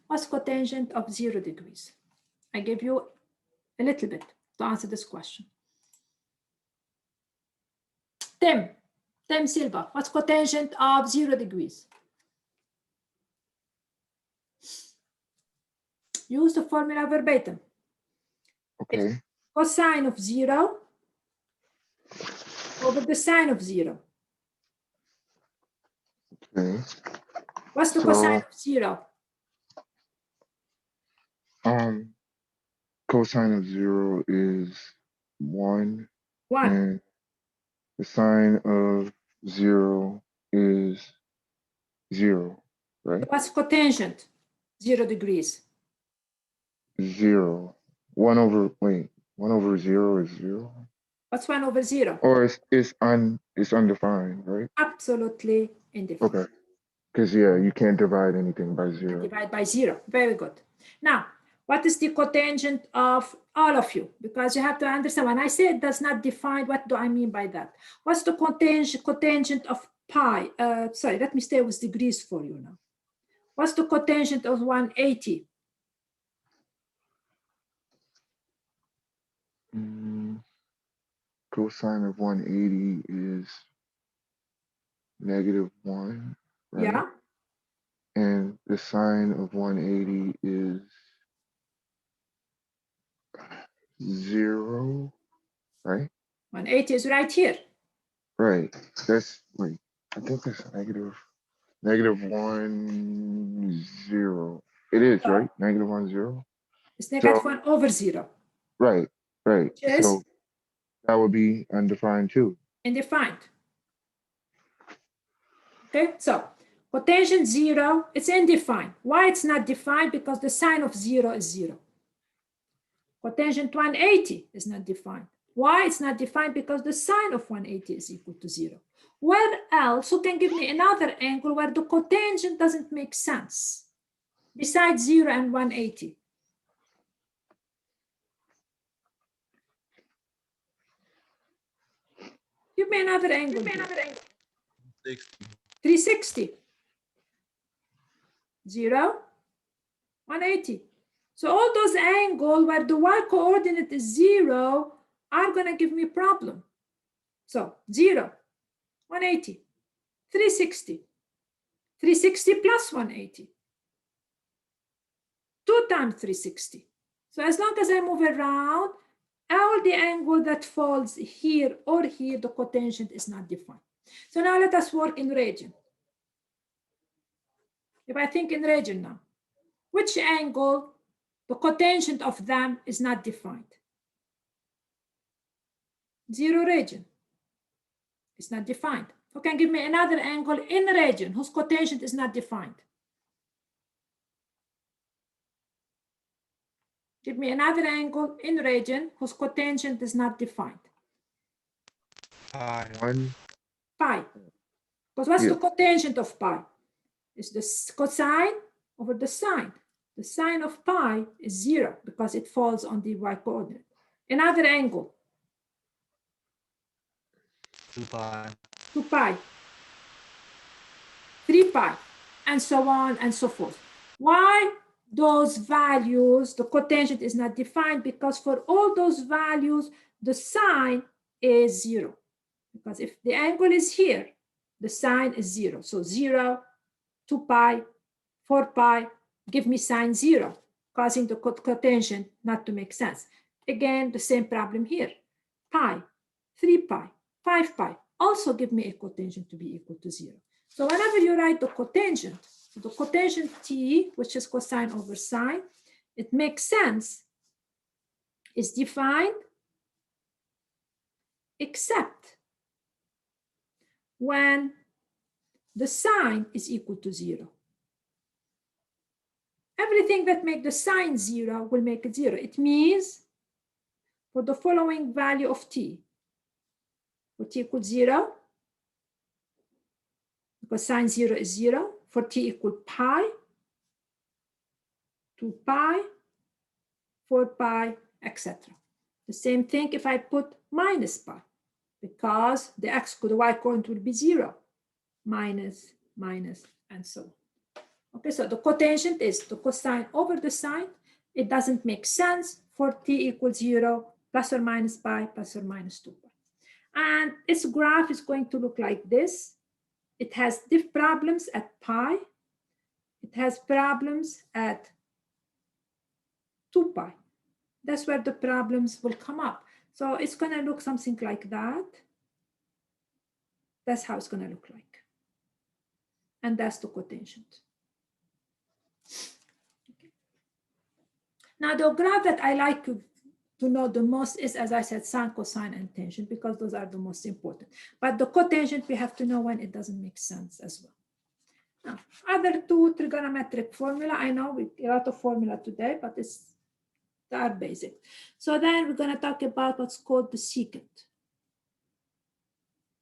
What's cotangent of 0 degrees? I gave you a little bit to answer this question. Tim Silva, what's cotangent of 0 degrees? Use the formula verbatim. Okay. Cosine of 0 over the sine of 0. Okay. What's the So- cosine of 0? Cosine of 0 is 1, 1. and the sine of 0 is 0, right? What's cotangent? 0 degrees. 0. 1 over 0 is 0? What's 1 over 0? Or it's undefined, right? Absolutely indefinite. Okay. Because yeah, you can't divide anything by And 0. divide by 0. Very good. Now, what is the cotangent of all of you? Because you have to understand, when I say it does not define, what do I mean by that? What's the cotangent of pi? Sorry, let me stay with degrees for you now. What's the cotangent of 180? Cosine of 180 is -1, right? Yeah, And the sine of 180 is 0, right? 180 is right here. Right. That's I think that's -1, 0. It is, right? -1, 0. It's negative So- 1 over 0. Right. Yes. So that would be undefined too. Indefined. Okay, so cotangent 0, it's undefined. Why it's not defined? Because the sine of 0 is 0. Cotangent 180 is not defined. Why it's not defined? Because the sine of 180 is equal to 0. Where else you can give me another angle where the cotangent doesn't make sense besides 0 and 180? Give me another angle. 360. 0, 180. So all those angles where the y-coordinate is 0 are going to give me a problem. So 0, 180, 360, 360 plus 180, 2 times 360. So as long as I move around, all the angle that falls here or here, the cotangent is not defined. So now let us work in region. If I think in region now, which angle, the cotangent of them is not defined? 0 region. It's not defined. Who can give me another angle in region whose cotangent is not defined? Give me another angle in region whose cotangent is not defined. 1. Pi. Because what's Yeah. the cotangent of pi? It's the cosine over the sine. The sine of pi is 0 because it falls on the y-coordinate. Another angle. 2 pi. 2 pi. 3 pi. And so on and so forth. Why those values, the cotangent is not defined? Because for all those values, the sine is 0. Because if the angle is here, the sine is 0. So 0, 2 pi, 4 pi, give me sine 0, causing the cotangent not to make sense. Again, the same problem here. Pi, 3 pi, 5 pi, also give me a cotangent to be equal to 0. So whenever you write the cotangent, so the cotangent t, which is cosine over sine, it makes sense, is defined except when the sine is equal to 0. Everything that makes the sine 0 will make it 0. It means for the following value of t, For t equals 0, because sine 0 is 0. For t equal pi, 2 pi, 4 pi, etc. The same thing if I put minus pi, because the x to the y coordinate will be 0, minus, minus, and so on. Okay, so the cotangent is the cosine over the sine. It doesn't make sense for t equals 0, plus or minus pi, plus or minus 2 pi. And its graph is going to look like this. It has diff problems at pi. It has problems at 2 pi. That's where the problems will come up. So it's going to look something like that. That's how it's going to look like. And that's the cotangent. Okay. Now, the graph that I like to know the most is, as I said, sine, cosine, and tangent, because those are the most important. But the cotangent, we have to know when it doesn't make sense as well. Now, other two trigonometric formula, I know we a lot of formula today, but they are basic. So then we're going to talk about what's called the secant.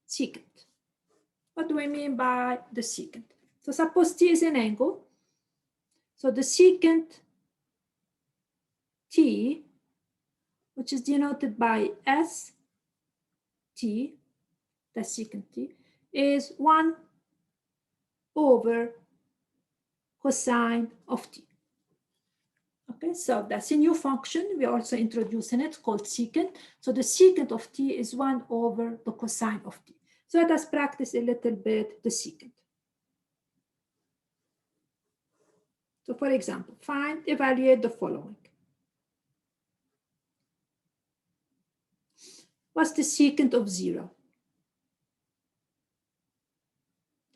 Secant. What do we mean by the secant? So suppose t is an angle. So the secant t, which is denoted by s t, the secant t, is 1 over cosine of t. Okay, so that's a new function. We're also introducing it called secant. So the secant of t is 1 over the cosine of t. So let us practice a little bit the secant. So for example, evaluate the following. What's the secant of 0?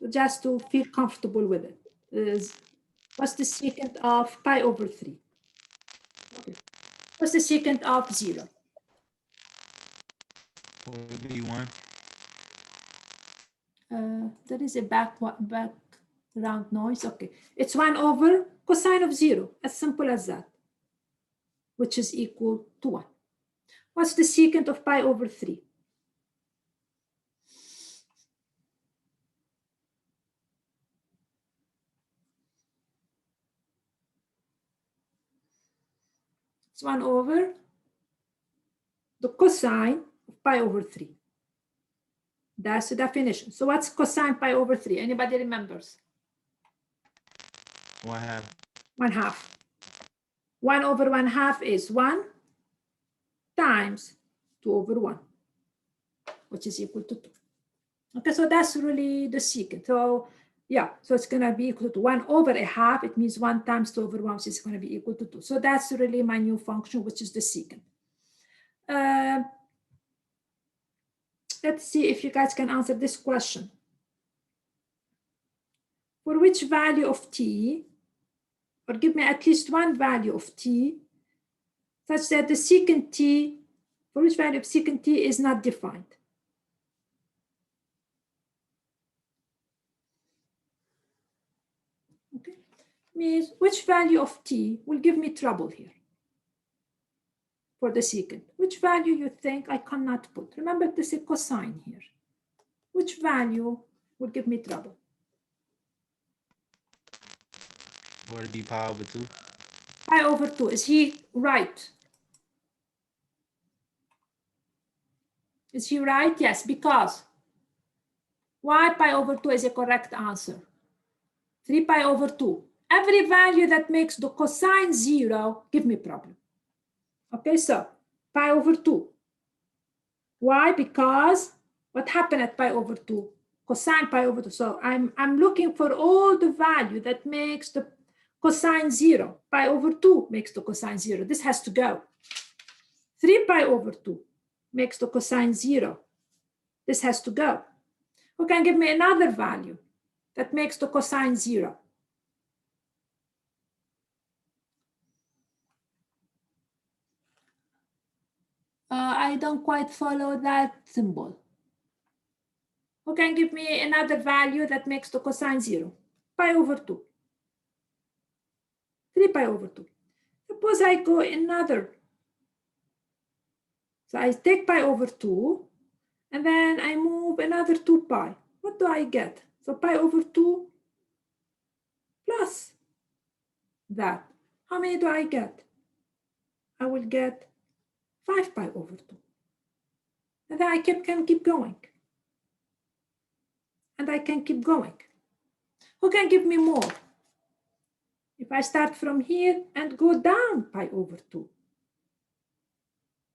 So just to feel comfortable with it. What's the secant of pi over 3? Okay. What's the secant of 0? Would be 1. There is a background noise. Okay, it's 1 over cosine of 0, as simple as that, which is equal to 1. What's the secant of pi over 3? It's 1 over the cosine of pi over 3. That's the definition. So what's cosine pi over 3? Anybody remembers? 1/2. 1/2. 1 over 1/2 is 1 times 2 over 1, which is equal to 2. Okay, so that's really the secant. So yeah, so it's going to be equal to 1 over 1/2. It means 1 times 2 over 1, which is going to be equal to 2. So that's really my new function, which is the secant. Let's see if you guys can answer this question. For which value of t, or give me at least one value of t, such that the secant t, for which value of secant t is not defined? Okay, means which value of t will give me trouble here for the secant? Which value you think I cannot put? Remember, this is cosine here. Which value will give me trouble? Would it be pi over 2? Pi over 2. Is he right? Is he right? Yes, because why pi over 2 is a correct answer? 3 pi over 2. Every value that makes the cosine 0 give me problem. Okay, so pi over 2. Why? Because what happened at pi over 2? Cosine pi over 2. So I'm looking for all the value that makes the cosine 0. Pi over 2 makes the cosine 0. This has to go. 3 pi over 2 makes the cosine 0. This has to go. Who can give me another value that makes the cosine 0? I don't quite follow that symbol. Who can give me another value that makes the cosine 0? Pi over 2. 3 pi over 2. Suppose I go another. So I take pi over 2 And then I move another 2 pi. What do I get? So pi over 2 plus that. How many do I get? I will get 5 pi over 2. And then I can keep going. And I can keep going. Who can give me more? If I start from here and go down pi over 2,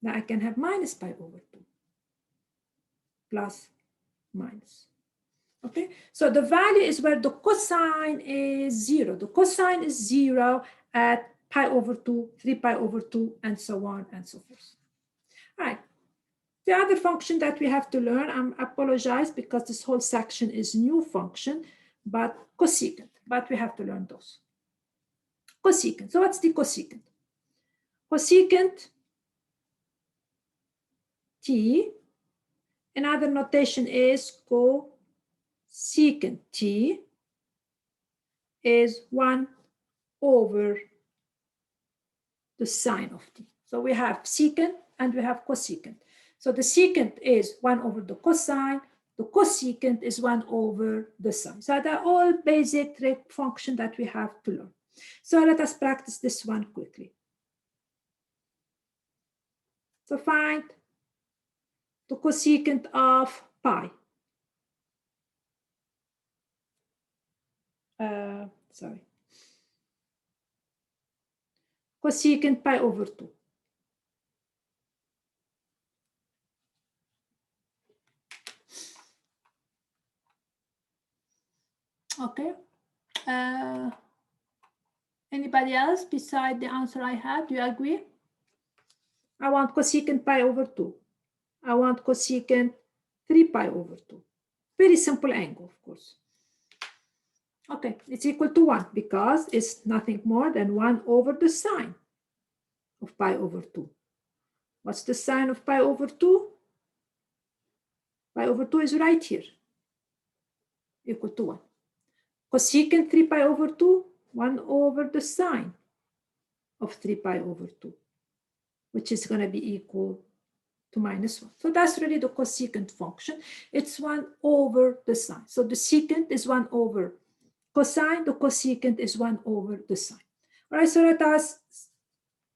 then I can have minus pi over 2. Plus, minus. Okay, so the value is where the cosine is 0. The cosine is 0 at pi over 2, 3 pi over 2, and so on and so forth. All right. The other function that we have to learn, I apologize because this whole section is new function, but cosecant, but we have to learn those. Cosecant, so what's the cosecant? Cosecant t, another notation is cosecant t is 1 over the sine of t. So we have secant and we have cosecant. So the secant is 1 over the cosine, the cosecant is 1 over the sine. So they're all basic trig function that we have to learn. So let us practice this one quickly. So find the cosecant of pi. Cosecant pi over 2. Okay. Anybody else beside the answer I had? Do you agree? I want cosecant pi over 2. I want cosecant 3 pi over 2. Very simple angle, of course. Okay, it's equal to 1 because it's nothing more than 1 over the sine of pi over 2. What's the sine of pi over 2? Pi over 2 is right here, equal to 1. Cosecant 3 pi over 2, 1 over the sine of 3 pi over 2, which is going to be equal to minus 1. So that's really the cosecant function. It's 1 over the sine. So the secant is 1 over cosine, the cosecant is 1 over the sine. All right, so let us,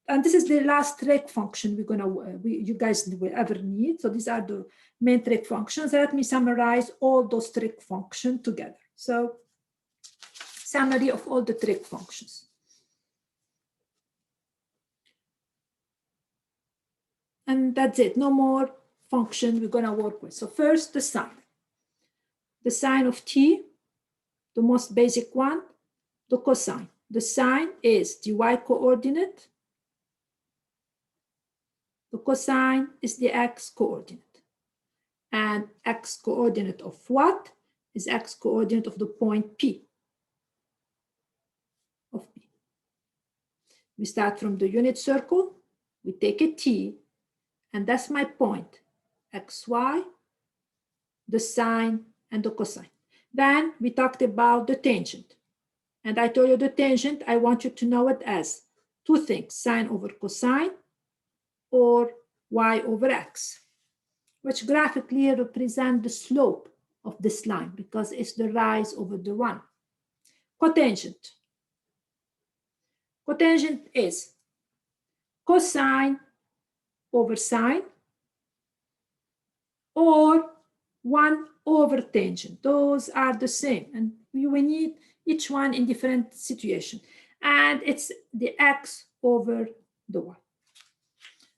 and this is the last trig function you guys will ever need. So these are the main trig functions. Let me summarize all those trig functions together. So summary of all the trig functions. And that's it, no more function we're gonna work with. So first, the sine. The sine of t, the most basic one, the cosine. The sine is the y-coordinate. The cosine is the x-coordinate. And x-coordinate of what? Is x-coordinate of the point P. Of P. We start from the unit circle, we take a t, and that's my point, xy, the sine, and the cosine. Then we talked about the tangent. And I told you the tangent, I want you to know it as two things, sine over cosine or y over x, which graphically represent the slope of this line because it's the rise over the run. Cotangent. Cotangent is cosine over sine or 1 over tangent. Those are the same, and we need each one in different situation. And it's the x over the y.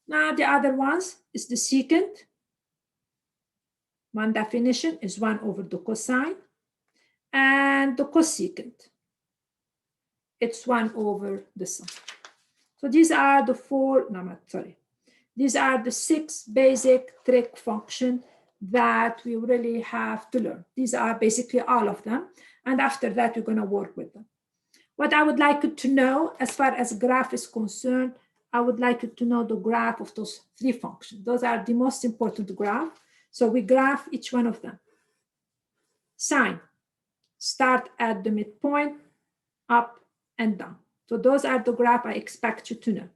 Now the other ones is the secant. One definition is 1 over the cosine, and the cosecant, it's 1 over the sine. So these are the these are the 6 basic trig functions that we really have to learn. These are basically all of them. And after that, we're going to work with them. What I would like you to know, as far as graph is concerned, I would like you to know the graph of those 3 functions. Those are the most important graph. So we graph each one of them. Sine, start at the midpoint, up and down. So those are the graph I expect you to know.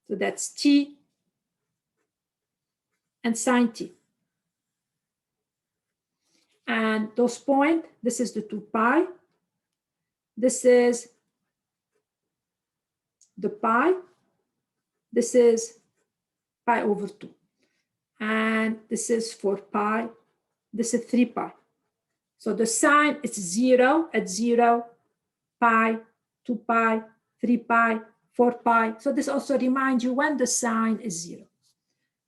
So that's t, and sine t. And those points, this is the 2 pi. This is the pi. This is pi over 2. And this is 4 pi. This is 3 pi. So the sine is 0 at 0, pi, 2 pi, 3 pi, 4 pi. So this also reminds you when the sine is 0.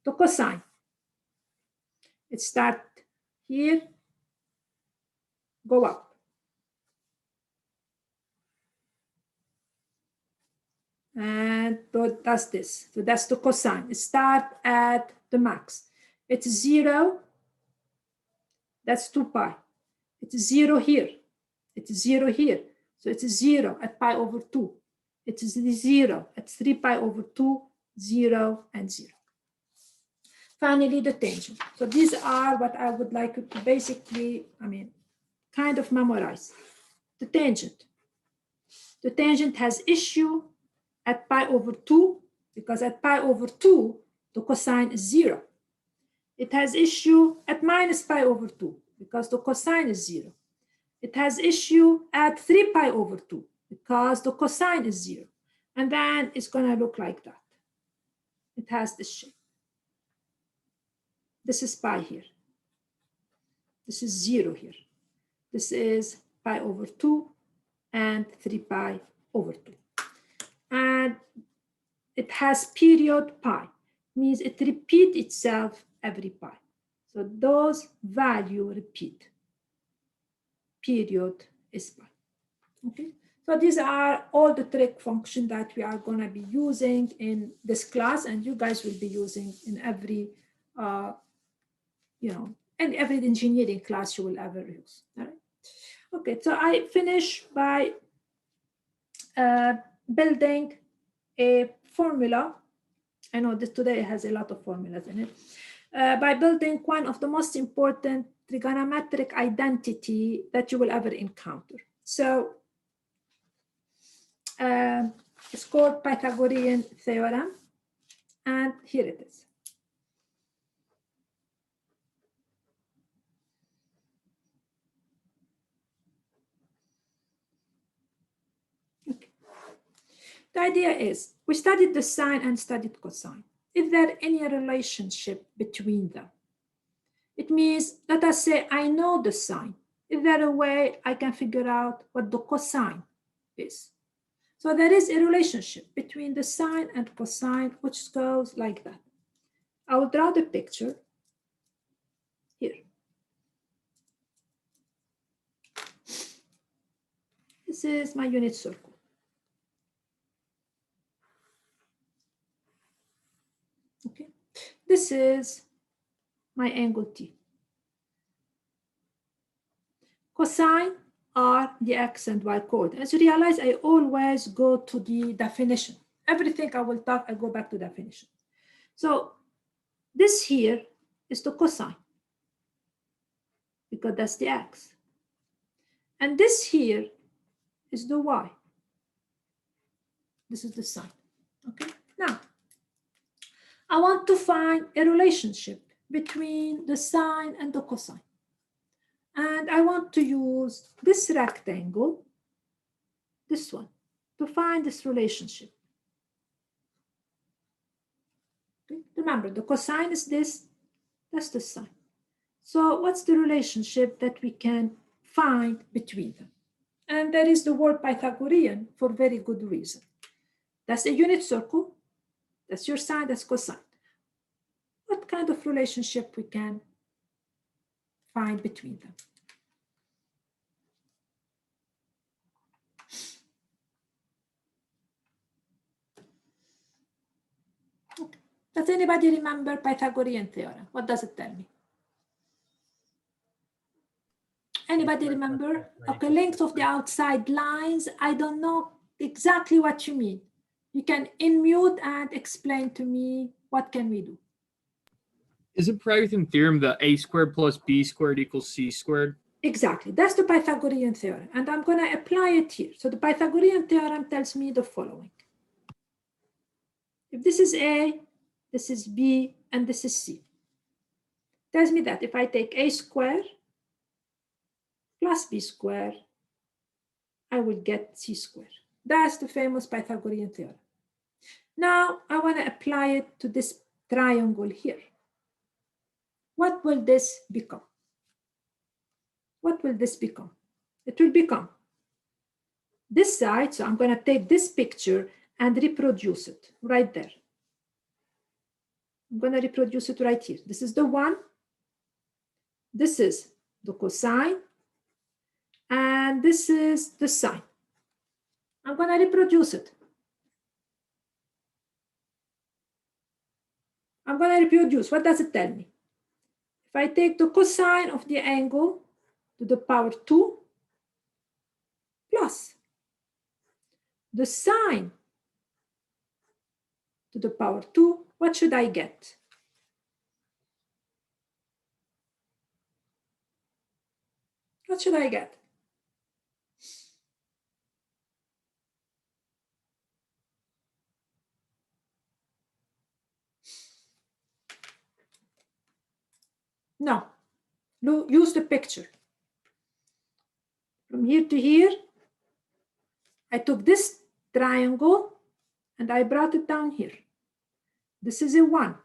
The cosine, it starts here, go up. And that's this. So that's the cosine. It starts at the max. It's 0. That's 2 pi. It's 0 here. It's 0 here. So it's 0 at pi over 2. It's 0 at 3 pi over 2, 0 and 0. Finally, the tangent. So these are what I would like you to basically, kind of memorize. The tangent. The tangent has issue at pi over 2, because at pi over 2, the cosine is 0. It has issue at minus pi over 2, because the cosine is 0. It has issue at 3 pi over 2, because the cosine is 0. And then it's going to look like that. It has this shape. This is pi here. This is 0 here. This is pi over 2 and 3 pi over 2. And it has period pi, means it repeats itself every pi. So those values repeat. Period is pi. Okay. So these are all the trig functions that we are going to be using in this class, and you guys will be using in every, in every engineering class you will ever use. All right. Okay. So I finish by building a formula. I know this today has a lot of formulas in it. By building one of the most important trigonometric identity that you will ever encounter. So it's called Pythagorean theorem, and here it is. Okay. The idea is we studied the sine and studied cosine. Is there any relationship between them? It means, let us say I know the sine. Is there a way I can figure out what the cosine is? So there is a relationship between the sine and cosine, which goes like that. I will draw the picture here. This is my unit circle. Okay. This is my angle T. Cosine are the x and y coordinates. As you realize, I always go to the definition. Everything I will talk, I go back to definition. So this here is the cosine, because that's the x. And this here is the y. This is the sine. Okay. Now, I want to find a relationship between the sine and the cosine. And I want to use this rectangle, this one, to find this relationship. Okay. Remember, the cosine is this, that's the sine. So what's the relationship that we can find between them? And there is the word Pythagorean for very good reason. That's a unit circle, that's your sine, that's cosine. What kind of relationship we can find between them? Okay. Does anybody remember Pythagorean theorem? What does it tell me? Anybody remember? Okay, length of the outside lines. I don't know exactly what you mean. You can unmute and explain to me what can we do. Isn't Pythagorean theorem the a squared plus b squared equals c squared? Exactly, that's the Pythagorean theorem, and I'm going to apply it here. So the Pythagorean theorem tells me the following. If this is A, this is B, and this is C. tells me that if I take a square plus b square, I will get c square. That's the famous Pythagorean theorem. Now I want to apply it to this triangle here. What will this become? What will this become? It will become this side. So I'm going to take this picture and reproduce it right there. I'm going to reproduce it right here. This is the 1. This is the cosine. And this is the sine. I'm going to reproduce it. I'm going to reproduce. What does it tell me? If I take the cosine of the angle to the power 2 plus the sine to the power 2, what should I get? What should I get? No, use the picture. From here to here, I took this triangle and I brought it down here. This is a 1.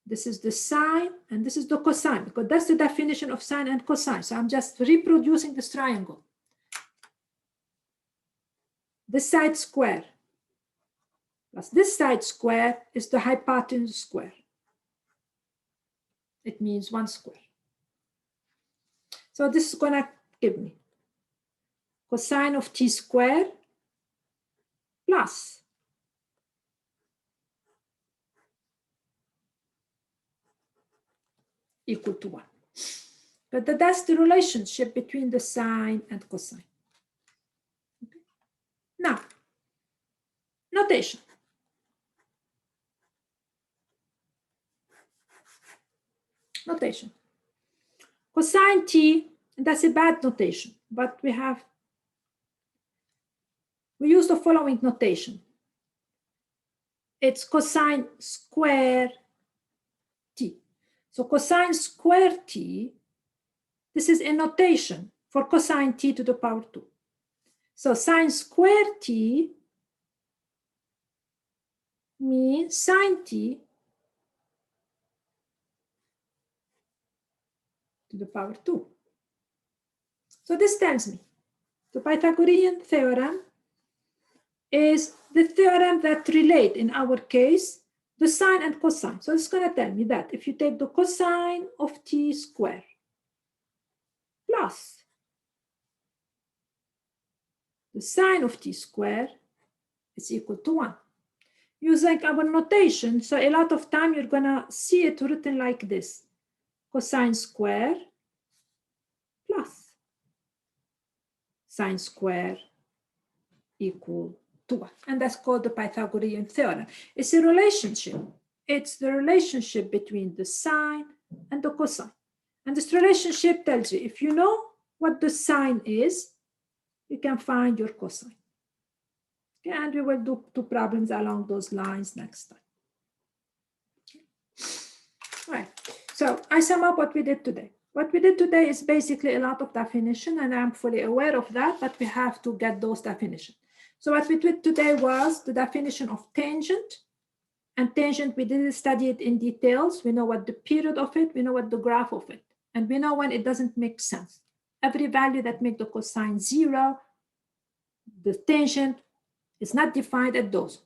This is the sine and this is the cosine, because that's the definition of sine and cosine. So I'm just reproducing this triangle. This side square plus this side square is the hypotenuse square. It means 1 square. So this is going to give me cosine of t square plus equal to 1. But that's the relationship between the sine and cosine. Okay. Now, notation. Notation. Cosine t, that's a bad notation, but we use the following notation. It's cosine square t. So cosine square t, this is a notation for cosine t to the power 2. So sine square t means sine t to the power 2. So this tells me the Pythagorean theorem is the theorem that relate, in our case, the sine and cosine. So it's going to tell me that if you take the cosine of t square plus the sine of t square is equal to 1. Using our notation, so a lot of time you're going to see it written like this. Cosine square plus sine square equal to 1. And that's called the Pythagorean theorem. It's a relationship. It's the relationship between the sine and the cosine. And this relationship tells you, if you know what the sine is, you can find your cosine. Okay, and we will do 2 problems along those lines next time. All right. So I sum up what we did today. What we did today is basically a lot of definition, and I'm fully aware of that, but we have to get those definitions. So what we did today was the definition of tangent. And tangent, we didn't study it in details. We know what the period of it, we know what the graph of it, and we know when it doesn't make sense. Every value that makes the cosine 0, the tangent is not defined at those.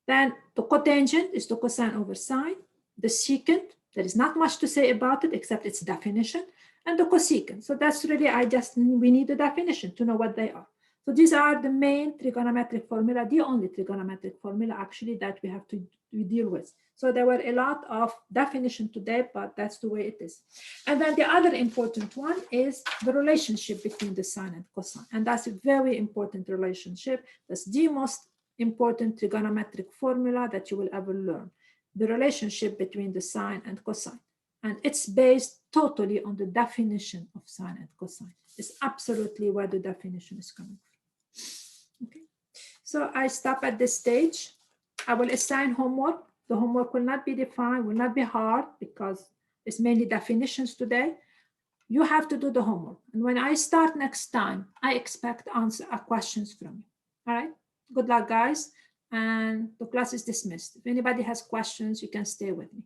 Then the cotangent is the cosine over sine. The secant, there is not much to say about it except its definition, and the cosecant. So that's really, we need the definition to know what they are. So these are the main trigonometric formula, the only trigonometric formula actually that we have to deal with. So there were a lot of definition today, but that's the way it is. And then the other important one is the relationship between the sine and cosine. And that's a very important relationship. That's the most important trigonometric formula that you will ever learn. The relationship between the sine and cosine. And it's based totally on the definition of sine and cosine. It's absolutely where the definition is coming from. Okay. So I stop at this stage. I will assign homework. The homework will not be defined, will not be hard, because It's mainly definitions today. You have to do the homework. And when I start next time, I expect questions from you. All right. Good luck, guys. And the class is dismissed. If anybody has questions, you can stay with me.